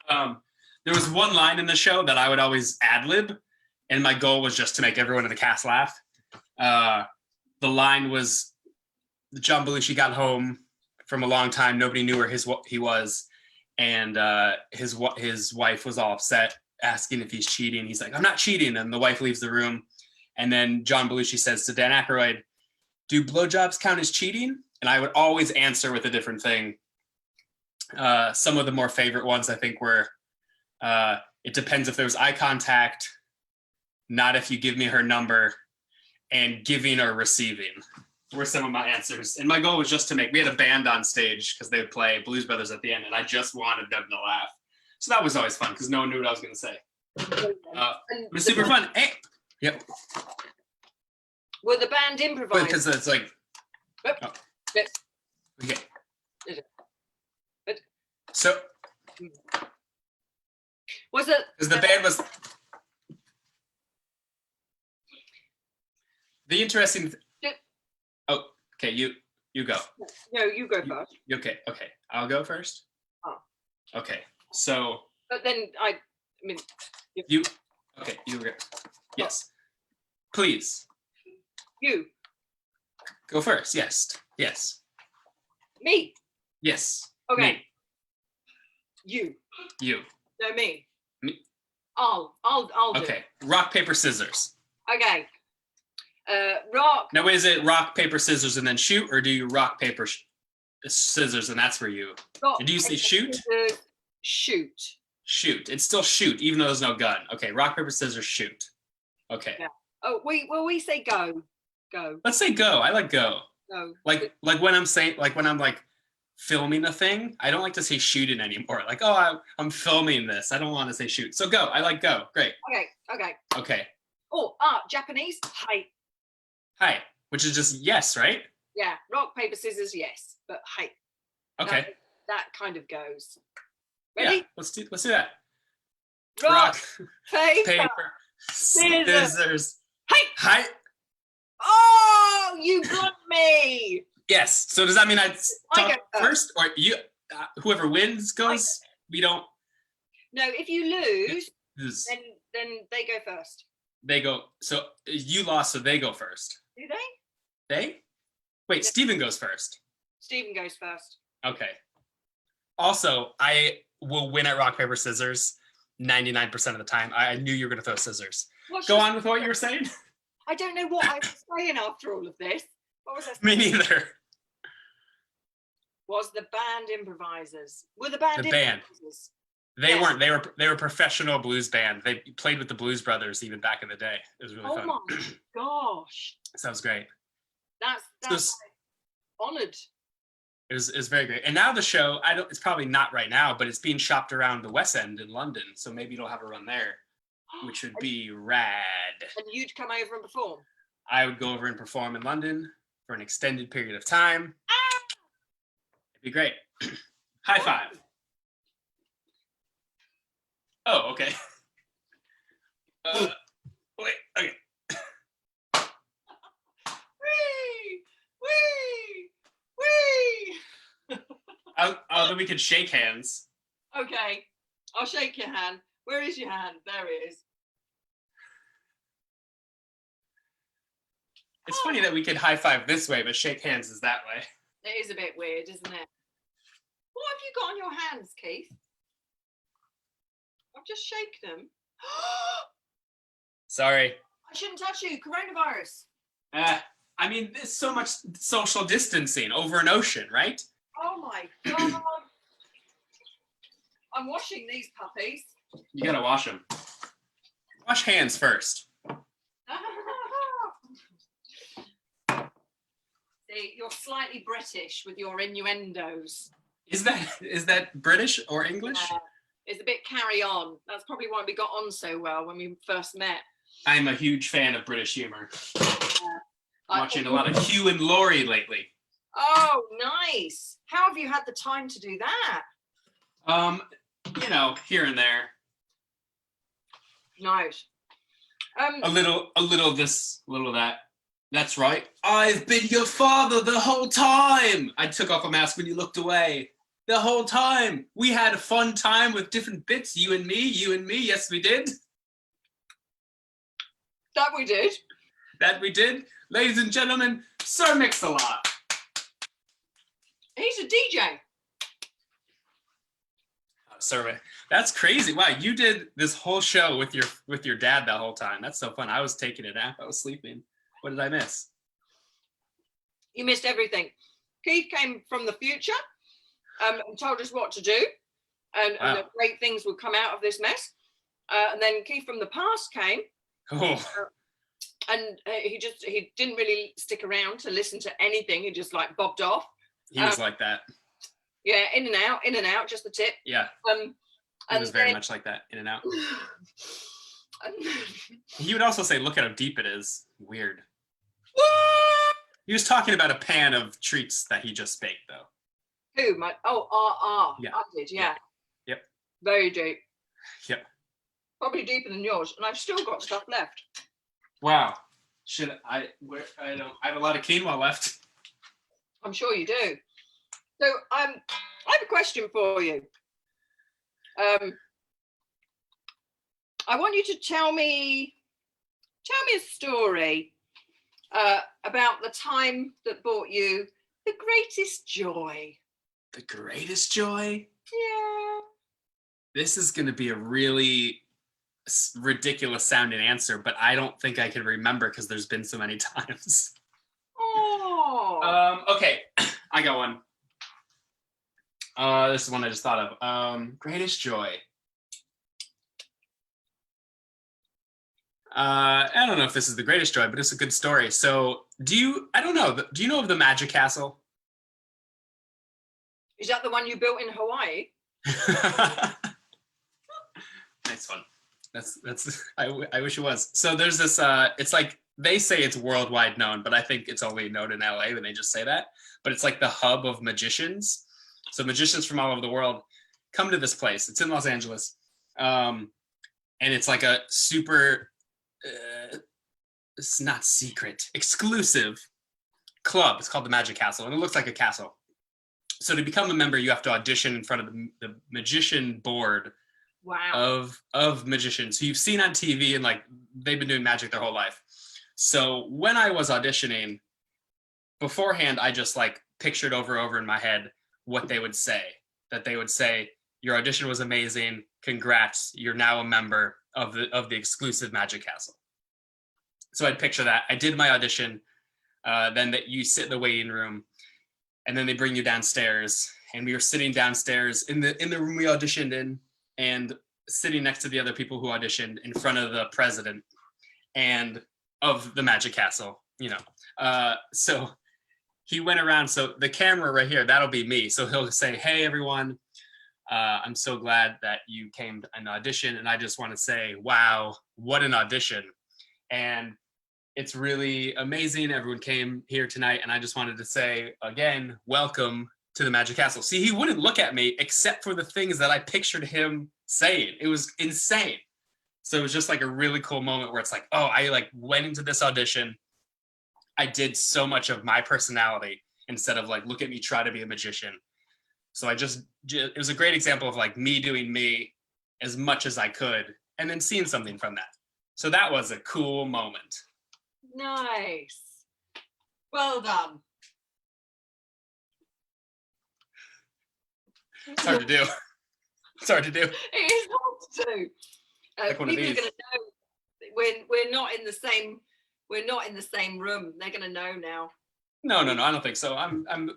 There was one line in the show that I would always ad-lib, and my goal was just to make everyone in the cast laugh. The line was, John Belushi got home from a long time. Nobody knew where he was, and his wife was all upset, asking if he's cheating. He's like, "I'm not cheating," and the wife leaves the room. And then John Belushi says to Dan Aykroyd, "Do blowjobs count as cheating?" And I would always answer with a different thing. Some of the more favorite ones I think were, it depends if there's eye contact, not if you give me her number, and giving or receiving were some of my answers. And my goal was just to we had a band on stage because they would play Blues Brothers at the end, and I just wanted them to laugh. So that was always fun because no one knew what I was going to say. It was super fun. Hey. Yep. Were the band improvised? Because it's like, oh. Okay. But, so was it? Because the band was the interesting. Oh, okay. You go. No, you go first. Okay. I'll go first. Oh. Okay. So. But then I mean. You. Okay. You. Yes. Please. You. Go first. Yes. Yes. Me. Yes. Okay. Me. You. You. No, me. Me. I'll do. Okay. Rock, paper, scissors. Okay. Rock. Now, is it rock, paper, scissors, and then shoot, or do you rock, paper, scissors, and that's where you? Rock, Do you say shoot? Scissors, shoot. Shoot. It's still shoot, even though there's no gun. Okay. Rock, paper, scissors, shoot. Okay. Yeah. Oh, we say go. Go. Let's say go. I like go. Go. Like when I'm saying, like when I'm like filming a thing, I don't like to say shooting anymore. Like, oh, I'm filming this. I don't want to say shoot. So go. I like go. Great. Okay. Oh, Japanese. Hi. Hi. Which is just yes, right? Yeah. Rock, paper, scissors. Yes, but hi. Okay. That kind of goes. Ready? Yeah. Let's do that. Rock, paper, scissors. Hi. Hi. Oh, you got me. Yes. So does that mean I talk go first, or you? Whoever wins goes. We don't. No, if you lose, Lose. then they go first. They go. So you lost, so they go first. Do they? They? Wait, Yeah. Steven goes first. Stephen goes first. Okay. Also, I will win at rock, paper, scissors 99% of the time. I knew you were going to throw scissors. Go on with what you were saying. I don't know what I was saying after all of this. What was I saying? Me neither. Was the band improvisers? Were the band The band. improvisers? They Yes. weren't. They were a professional blues band. They played with the Blues Brothers even back in the day. It was really Oh fun. my gosh. Sounds great. That's This- honoured. It was very great. And now the show, it's probably not right now, but it's being shopped around the West End in London. So maybe it'll have a run there, which would be rad. And you'd come over and perform. I would go over and perform in London for an extended period of time. It'd be great. High five. Oh, okay. Wait, okay. Whee! Whee! Whee! Then we could shake hands. Okay, I'll shake your hand. Where is your hand? There it is. It's funny that we could high five this way, but shake hands is that way. It is a bit weird, isn't it? What have you got on your hands, Keith? I've just shaken them. Sorry. I shouldn't touch you. Coronavirus. I mean, there's so much social distancing over an ocean, right? Oh my God. I'm washing these puppies. You gotta wash them. Wash hands first. See, you're slightly British with your innuendos. Is that British or English? It's a bit carry on. That's probably why we got on so well when we first met. I'm a huge fan of British humor. Like, Watching a lot of Hugh and Laurie lately. oh, nice. How have you had the time to do that? Here and there. Nice. A little this, a little that. That's right. I've been your father the whole time. I took off a mask when you looked away. The whole time. We had a fun time with different bits. You and me. Yes, we did. That we did. That we did. Ladies and gentlemen, Sir Mix-a-Lot. He's a DJ. Sir, that's crazy. Wow, you did this whole show with your dad that whole time. That's so fun. I was taking a nap. I was sleeping. What did I miss? You missed everything. Keith came from the future and told us what to do, and that great things would come out of this mess. And then Keith from the past came, Oh, and he didn't really stick around to listen to anything. He just like bobbed off. he was like that. Yeah, in and out, just the tip. Yeah, He he was very much like that, in and out. He would also say, "Look at how deep it is." Weird. He was talking about a pan of treats that he just baked, though. Who? Yeah. I did, yeah. Yep. Very deep. Yep. Probably deeper than yours, and I've still got stuff left. Wow. I have a lot of quinoa left. I'm sure you do. So I have a question for you. I want you to tell me a story about the time that brought you the greatest joy. The greatest joy? Yeah. This is going to be a really ridiculous sounding answer, but I don't think I can remember because there's been so many times. Oh. Okay, I got one. This is one I just thought of. Greatest joy. I don't know if this is the greatest joy, but it's a good story. So do you know of the Magic Castle? Is that the one you built in Hawaii? Nice one. I wish it was. So there's this, it's like, they say it's worldwide known, but I think it's only known in LA when they just say that. But it's like the hub of magicians. So magicians from all over the world come to this place. It's in Los Angeles. And it's like a super, it's not secret, exclusive club. It's called the Magic Castle, and it looks like a castle. So to become a member, you have to audition in front of the magician board Wow. of magicians who you've seen on TV and like they've been doing magic their whole life. So when I was auditioning beforehand, I just like pictured over in my head what they would say. That they would say, "Your audition was amazing. Congrats! You're now a member of the exclusive Magic Castle." So I'd picture that. I did my audition. Then that you sit in the waiting room, and then they bring you downstairs. And we were sitting downstairs in the room we auditioned in, and sitting next to the other people who auditioned in front of the president and of the Magic Castle. So he went around. So the camera right here, that'll be me. So he'll say, "Hey everyone, I'm so glad that you came to an audition, and I just want to say, wow, what an audition. And it's really amazing. Everyone came here tonight, and I just wanted to say again, welcome to the Magic Castle." See, he wouldn't look at me except for the things that I pictured him saying. It was insane. So it was just like a really cool moment where it's like, oh, I like went into this audition. I did so much of my personality instead of like, look at me, try to be a magician. So it was a great example of like me doing me as much as I could and then seeing something from that. So that was a cool moment. Nice. Well done. It's hard to do. It's hard to do. It is hard to do. Like one of People are these. going to know we're not in the same. We're not in the same room. They're going to know now. No, I don't think so. I'm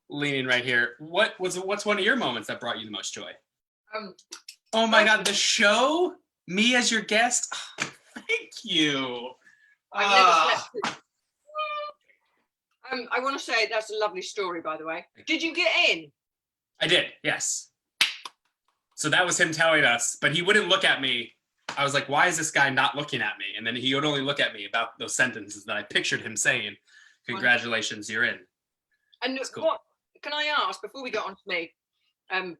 leaning right here. What's one of your moments that brought you the most joy? Oh my God, the show? Me as your guest? Oh, thank you. I've never slept. I want to say that's a lovely story, by the way. Did you get in? I did, yes. So that was him telling us, but he wouldn't look at me. I was like, why is this guy not looking at me? And then he would only look at me about those sentences that I pictured him saying. Congratulations, you're in. And cool. What can I ask before we get on to me?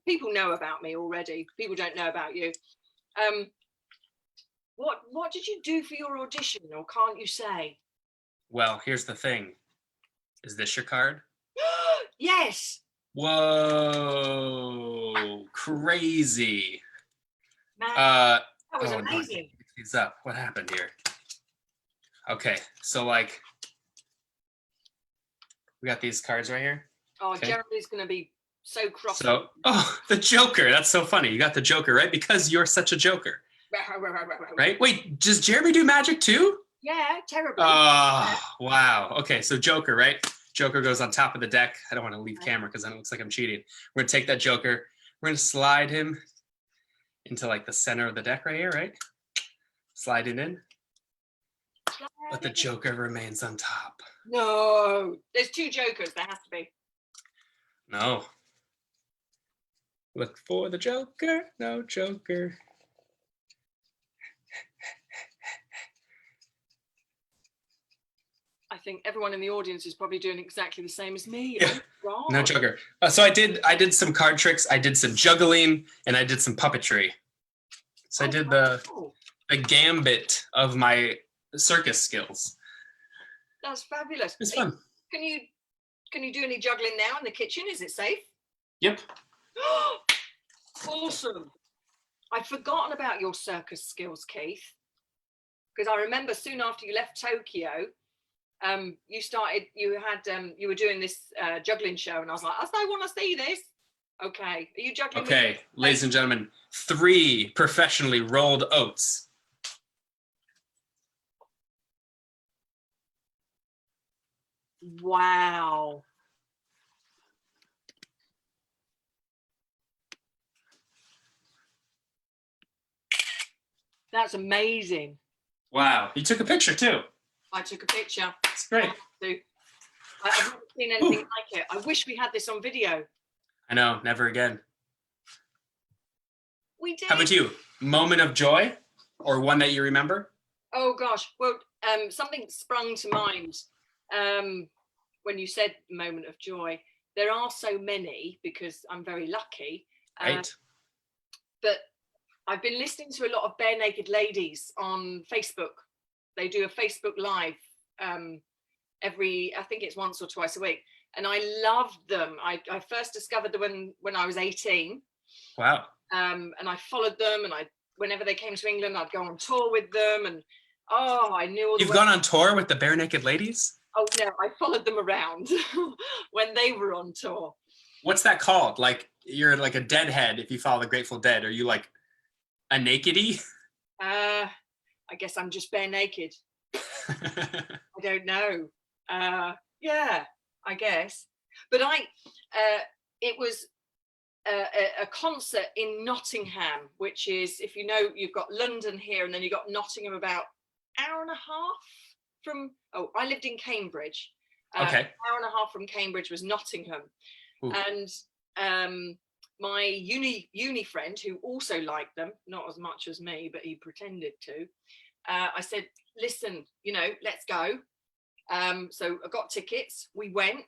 People know about me already. People don't know about you. What did you do for your audition, or can't you say? Well, here's the thing. Is this your card? Yes. Whoa, crazy. Man, that was no, amazing. He's up. What happened here? Okay, so like, we got these cards right here. Oh, okay. Jeremy's going to be so cross. So, the Joker. That's so funny. You got the Joker, right? Because you're such a Joker. Right? Wait, does Jeremy do magic too? Yeah, terribly. Oh, wow. Okay, so Joker, right? Joker goes on top of the deck. I don't want to leave camera because then it looks like I'm cheating. We're going to take that Joker. We're going to slide him into like the center of the deck right here, right? Slide it in. But the Joker remains on top. No, there's two Jokers. There has to be. No. Look for the Joker. No Joker. I think everyone in the audience is probably doing exactly the same as me. Yeah. Oh, No Joker. So I did some card tricks. I did some juggling, and I did some puppetry. So I did the gambit of my circus skills. That's fabulous. It's fun. Can you do any juggling now in the kitchen? Is it safe? Yep. Awesome. I'd forgotten about your circus skills, Keith, because I remember soon after you left Tokyo, you were doing this juggling show, and I was like, I want to see this. Okay, are you juggling? Okay, ladies and gentlemen, 3 professionally rolled oats. Wow. That's amazing. Wow, you took a picture too. I took a picture. It's great. I've never seen anything like it. I wish we had this on video. I know, never again. We did. How about you? Moment of joy, or one that you remember? Oh gosh, well, something sprung to mind when you said moment of joy. There are so many because I'm very lucky. Right. But I've been listening to a lot of Bare Naked Ladies on Facebook. They do a Facebook Live I think it's once or twice a week. And I loved them. I first discovered them when I was 18. Wow. And I followed them, and whenever they came to England, I'd go on tour with them, and I knew all the You've gone on tour with the Bare Naked Ladies? Oh no, I followed them around when they were on tour. What's that called? Like, you're like a deadhead if you follow the Grateful Dead. Are you like a nakedy? I guess I'm just bare naked. I don't know. Yeah, I guess. But it was a concert in Nottingham, which is, if you know, you've got London here, and then you've got Nottingham about an hour and a half from. Oh, I lived in Cambridge. Okay. An hour and a half from Cambridge was Nottingham. Ooh. And my uni friend, who also liked them, not as much as me, but he pretended to. I said, listen, let's go. So I got tickets. We went.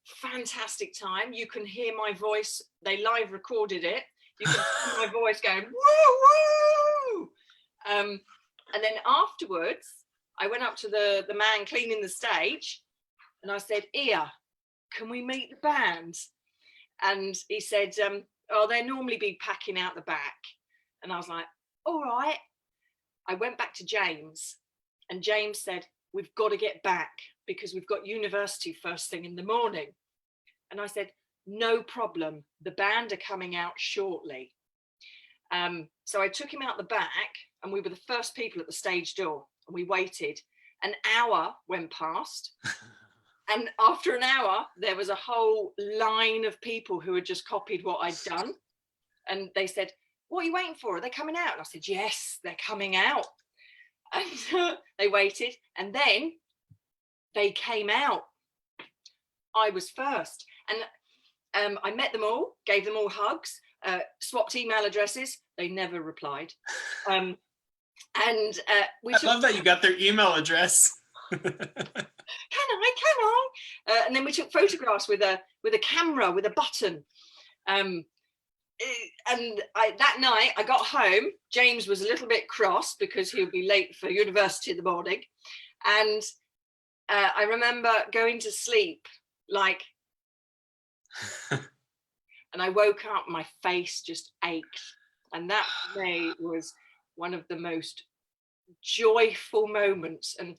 Fantastic time. You can hear my voice. They live recorded it. You can hear my voice going woo woo. And then afterwards, I went up to the man cleaning the stage, and I said, "Ia, can we meet the band?" And he said, "They'll normally be packing out the back." And I was like, "All right." I went back to James, and James said, "We've got to get back because we've got university first thing in the morning." And I said, "No problem. The band are coming out shortly." So I took him out the back, and we were the first people at the stage door, and we waited. An hour went past. And after an hour, there was a whole line of people who had just copied what I'd done. And they said, "What are you waiting for? Are they coming out?" And I said, "Yes, they're coming out." And they waited, and then they came out. I was first. And I met them all, gave them all hugs, swapped email addresses. They never replied. I love that you got their email address. Can I? And then we took photographs with a camera, with a button. And that night I got home. James was a little bit cross because he would be late for university in the morning. And I remember going to sleep and I woke up, my face just ached. And that for me was one of the most joyful moments, and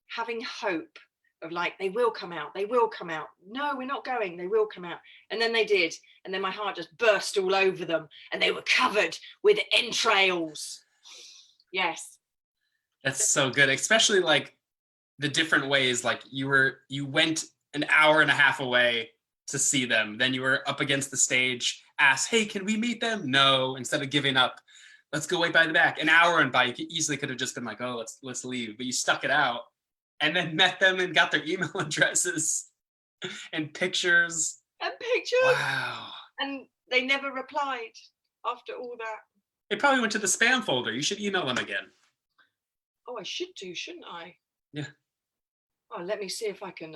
having hope of they will come out. No, we're not going. They will come out. And then they did. And then my heart just burst all over them, and they were covered with entrails. Yes. That's so good. Especially the different ways, you went an hour and a half away to see them. Then you were up against the stage, asked, "Hey, can we meet them?" No, instead of giving up, "Let's go way by the back." An hour went by. You easily could have just been like, "Oh, let's leave." But you stuck it out and then met them and got their email addresses and pictures. Wow. And they never replied after all that. It probably went to the spam folder. You should email them again. Oh, I should do, shouldn't I? Yeah. Oh, let me see if I can.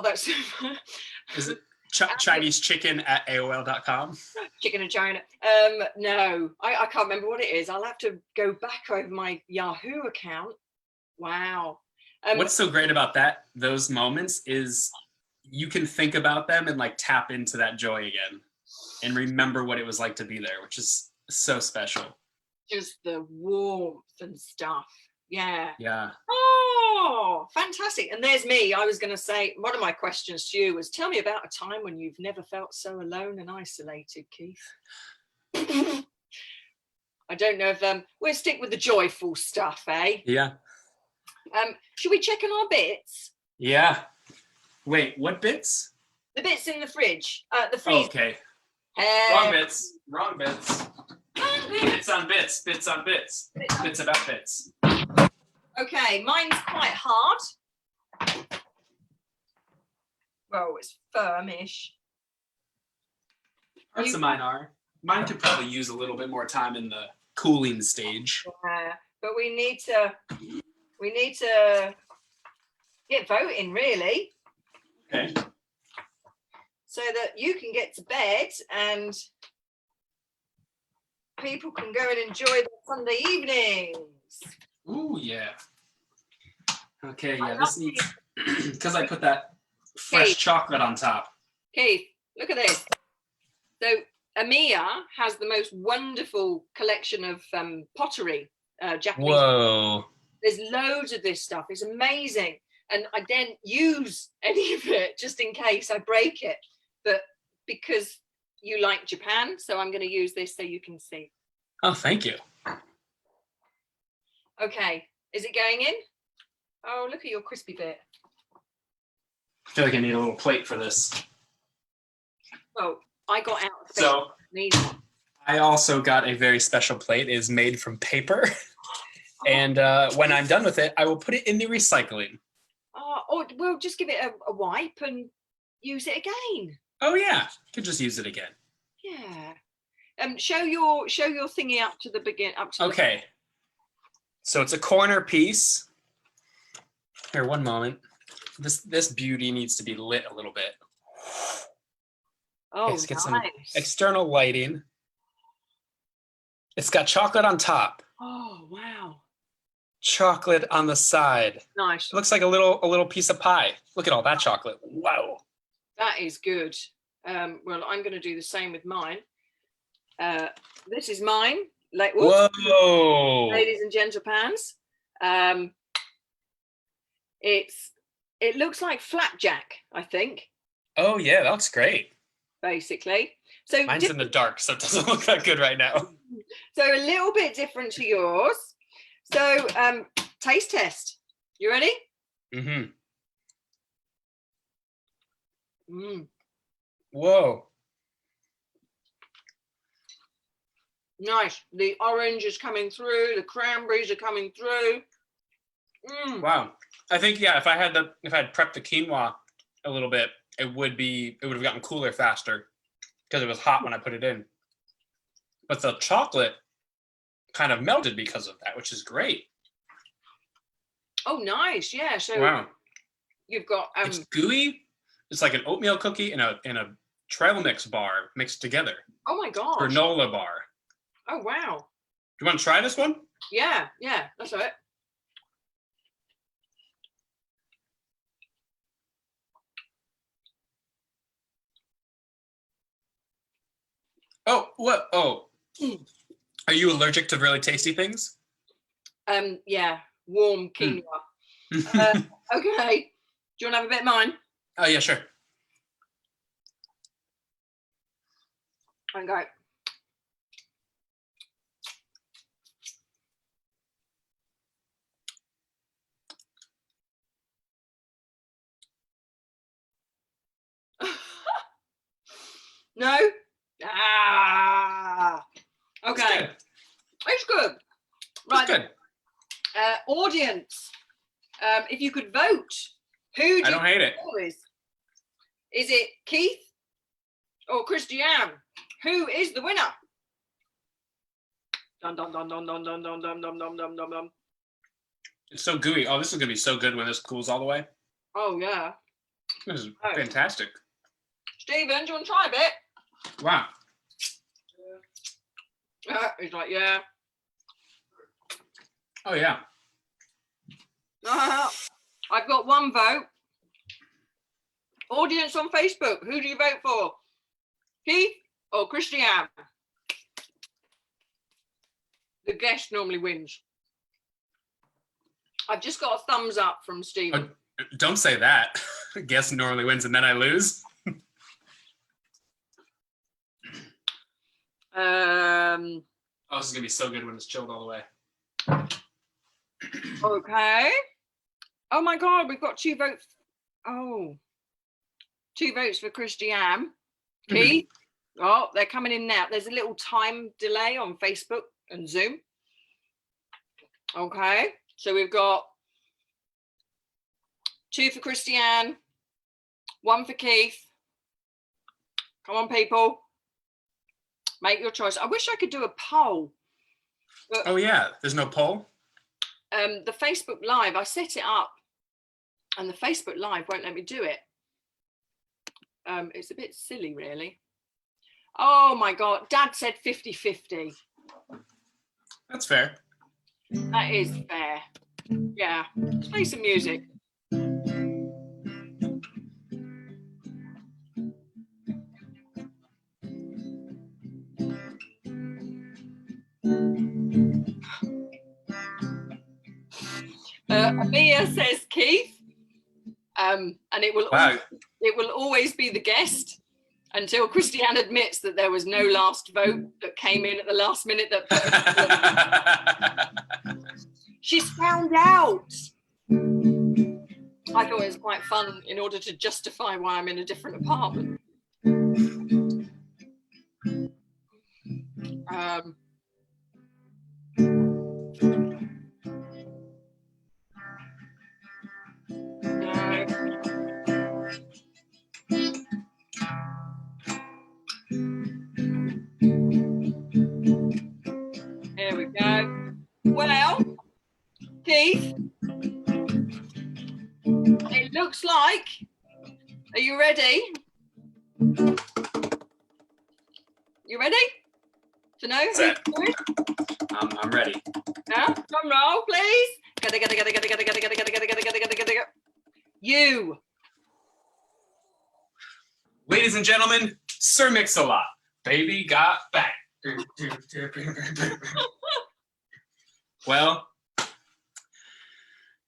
That's. Is it Chinese chicken at AOL.com? Chicken in China. No, I can't remember what it is. I'll have to go back over my Yahoo account. Wow. What's so great about those moments is you can think about them and tap into that joy again and remember what it was like to be there, which is so special. Just the warmth and stuff. Yeah. Yeah. Oh, fantastic. And there's me. I was going to say, one of my questions to you was, tell me about a time when you've never felt so alone and isolated, Keith. I don't know if we'll stick with the joyful stuff, eh? Yeah. Should we check on our bits? Yeah. Wait, what bits? The bits in the fridge. The freezer. Oh, okay. Wrong bits. Bits on bits. Bits about bits. Okay, mine's quite hard. Well, it's firmish. Parts of mine are. Mine could probably use a little bit more time in the cooling stage. But we need to get voting, really. Okay. So that you can get to bed and people can go and enjoy their Sunday evenings. Ooh, yeah. Okay, yeah, this needs, because I put that fresh chocolate on top. Keith, look at this. So Amiya has the most wonderful collection of pottery, Japanese. Whoa. There's loads of this stuff. It's amazing. And I didn't use any of it just in case I break it. But because you like Japan, so I'm going to use this so you can see. Oh, thank you. Okay. Is it going in? Oh, look at your crispy bit. I feel like I need a little plate for this. Well, I got out of So space. I also got a very special plate. It is made from paper. And when I'm done with it, I will put it in the recycling. Or we'll just give it a wipe and use it again. Oh yeah, could just use it again. Yeah. Show your thingy up to the begin. Okay. So it's a corner piece. Here, one moment. This beauty needs to be lit a little bit. Oh, Let's get nice. some external lighting. It's got chocolate on top. Oh, wow. Chocolate on the side. Nice. It looks like a little piece of pie. Look at all that chocolate. Wow. That is good. Well, I'm going to do the same with mine. This is mine. Like, whoa. Ladies and gentlepans. It looks like flapjack, I think. Oh yeah, that looks great. Basically. So mine's in the dark, so it doesn't look that good right now. So a little bit different to yours. So taste test. You ready? Mm-hmm. Whoa. Nice. The orange is coming through. The cranberries are coming through. Wow. I think if I had prepped the quinoa a little bit, it would have gotten cooler faster because it was hot when I put it in. But the chocolate kind of melted because of that, which is great. Oh, nice. Yeah. So wow. You've got it's gooey. It's like an oatmeal cookie in a trail mix bar mixed together. Oh my gosh. Granola bar. Oh wow. Do you want to try this one? Yeah, that's it. Oh, what? Oh. Are you allergic to really tasty things? Yeah, warm quinoa. Okay. Do you want to have a bit of mine? Oh yeah, sure. Okay. No? Okay. It's good. Right. It's good. Audience, if you could vote, who do I don't hate it. Is it Keith or Christiane? Who is the winner? Dun dun dun dun dun dun dun dun dun dun dun dun dun. It's so gooey. Oh, this is gonna be so good when this cools all the way. Oh yeah. This is fantastic. Stephen, do you want to try a bit? Wow. He's like, yeah. Oh yeah. I've got one vote. Audience on Facebook, who do you vote for? Keith or Christiane? The guest normally wins. I've just got a thumbs up from Stephen. Oh, don't say that. Guest normally wins and then I lose. Oh, this is gonna be so good when it's chilled all the way. Okay. Oh my God, we've got 2 votes. Oh, 2 votes for Christiane. Keith. Oh, they're coming in now. There's a little time delay on Facebook and Zoom. Okay, so we've got 2 for Christiane, 1 for Keith. Come on, people. Make your choice. I wish I could do a poll. But, oh yeah, there's no poll? The Facebook Live, I set it up and the Facebook Live won't let me do it. It's a bit silly, really. Oh my God, Dad said 50-50. That's fair. That is fair. Yeah, let's play some music. Mia says Keith, and it will always be the guest until Christiane admits that there was no last vote that came in at the last minute. She's found out. I thought it was quite fun in order to justify why I'm in a different apartment. Here we go. Well, Keith, it looks like, are you ready? You ready to know who's doing? I'm ready. Yeah, drum roll, please. You. Ladies and gentlemen, Sir Mix-a-Lot, baby got back. Well,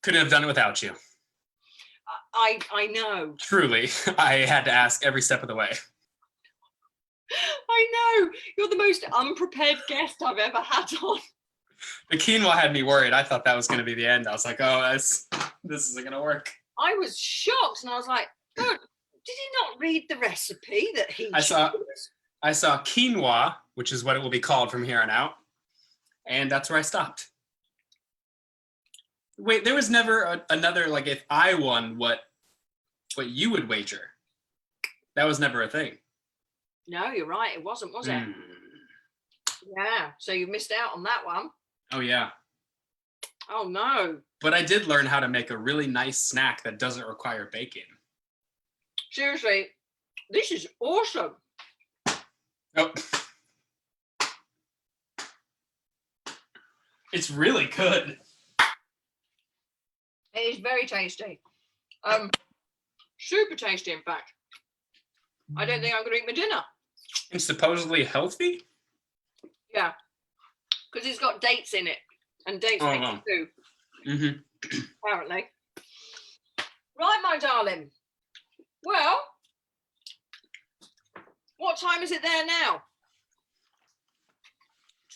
couldn't have done it without you. I know. Truly, I had to ask every step of the way. I know. You're the most unprepared guest I've ever had on. The quinoa had me worried. I thought that was going to be the end. I was like, oh, this isn't going to work. I was shocked, and I was like, God, did he not read the recipe that he I saw quinoa, which is what it will be called from here on out. And that's where I stopped. Wait, there was never another, like, if I won, what you would wager. That was never a thing. No, you're right. It wasn't, was it? Yeah. So you missed out on that one. Oh, yeah. Oh, no. But I did learn how to make a really nice snack that doesn't require bacon. Seriously, this is awesome. Oh. It's really good. It is very tasty. Super tasty, in fact. I don't think I'm going to eat my dinner. And supposedly healthy? Yeah. Because it's got dates in it. And dates make it too. Mm-hmm. Apparently. Right, my darling. Well, what time is it there now?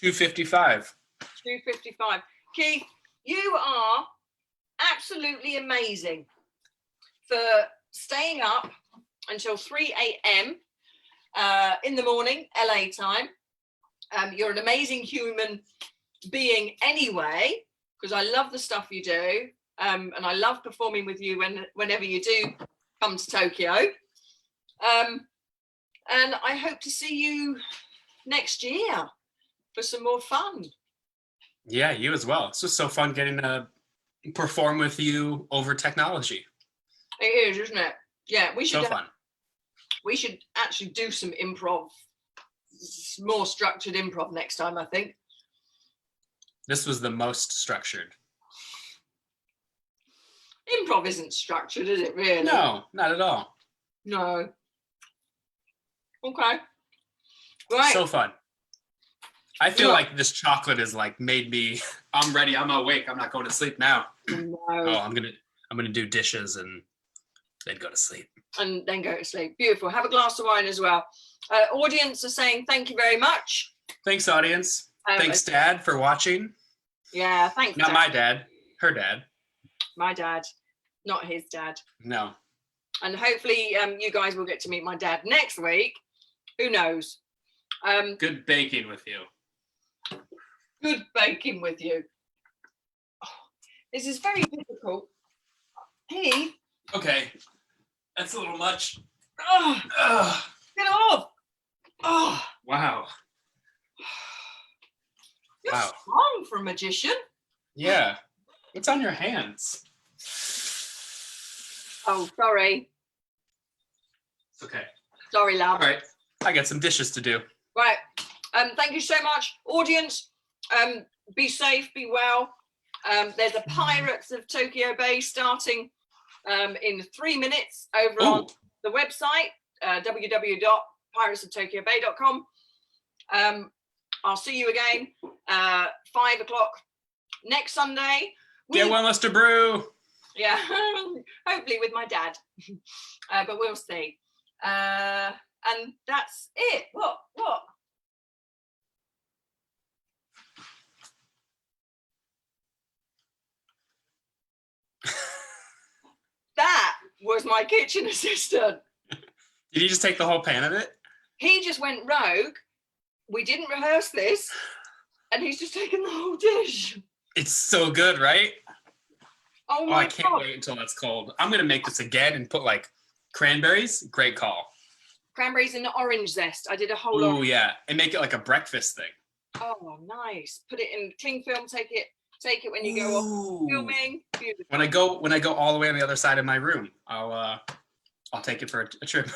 2:55. 2:55. Keith, you are absolutely amazing for staying up until 3 a.m. In the morning, LA time. You're an amazing human being anyway, because I love the stuff you do, and I love performing with you whenever you do come to Tokyo. And I hope to see you next year for some more fun. Yeah, you as well. It's just so fun getting to perform with you over technology. It is, isn't it? Yeah, we should. So fun. We should actually do some improv, more structured improv next time, I think. This was the most structured. Improv isn't structured, is it really? No, not at all. No. Okay. Right. So fun. I feel like this chocolate is like made me, I'm ready, I'm awake, I'm not going to sleep now. No. Oh, I'm gonna do dishes and then go to sleep. And then go to sleep. Beautiful. Have a glass of wine as well. Audience are saying thank you very much. Thanks, audience. Thanks, Dad, for watching. Yeah, thanks. Not Dad. my dad, her dad. My dad, not his dad. No. And hopefully you guys will get to meet my dad next week. Who knows? Good baking with you. Good baking with you. Oh, this is very difficult. Hey. Okay. That's a little much. Oh, get off. Oh. Wow. You're strong for a magician. Yeah. What's on your hands? Oh, sorry. It's okay. Sorry, love. All right. I got some dishes to do. Right. Thank you so much, audience. Be safe, be well. There's a Pirates of Tokyo Bay starting in 3 minutes over on the website, www.piratesoftokyobay.com. I'll see you again 5 o'clock next Sunday Get one less to brew. Yeah, hopefully with my dad, but we'll see. And that's it. What? That was my kitchen assistant. Did you just take the whole pan of it? He just went rogue. We didn't rehearse this, and he's just taken the whole dish. It's so good, right? Oh my I can't God. wait until that's cold. I'm gonna make this again and put like cranberries. Great call. Cranberries and orange zest. I did a whole Oh lot. yeah, and make it like a breakfast thing. Oh, nice. Put it in cling film. Take it when you go off filming. Beautiful. When I go all the way on the other side of my room, I'll take it for a trip.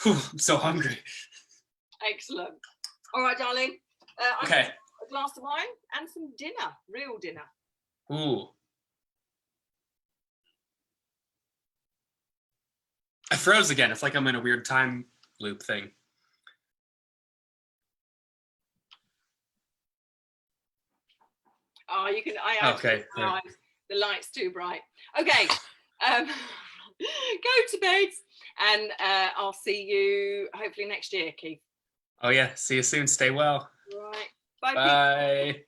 I'm so hungry. Excellent. All right, darling. Okay. A glass of wine and some dinner, real dinner. Ooh. I froze again. It's like I'm in a weird time loop thing. Oh, you can. Okay. The light's too bright. Okay. Go to bed, and I'll see you hopefully next year, Keith. Oh yeah. See you soon. Stay well. All right. Bye. Bye. People.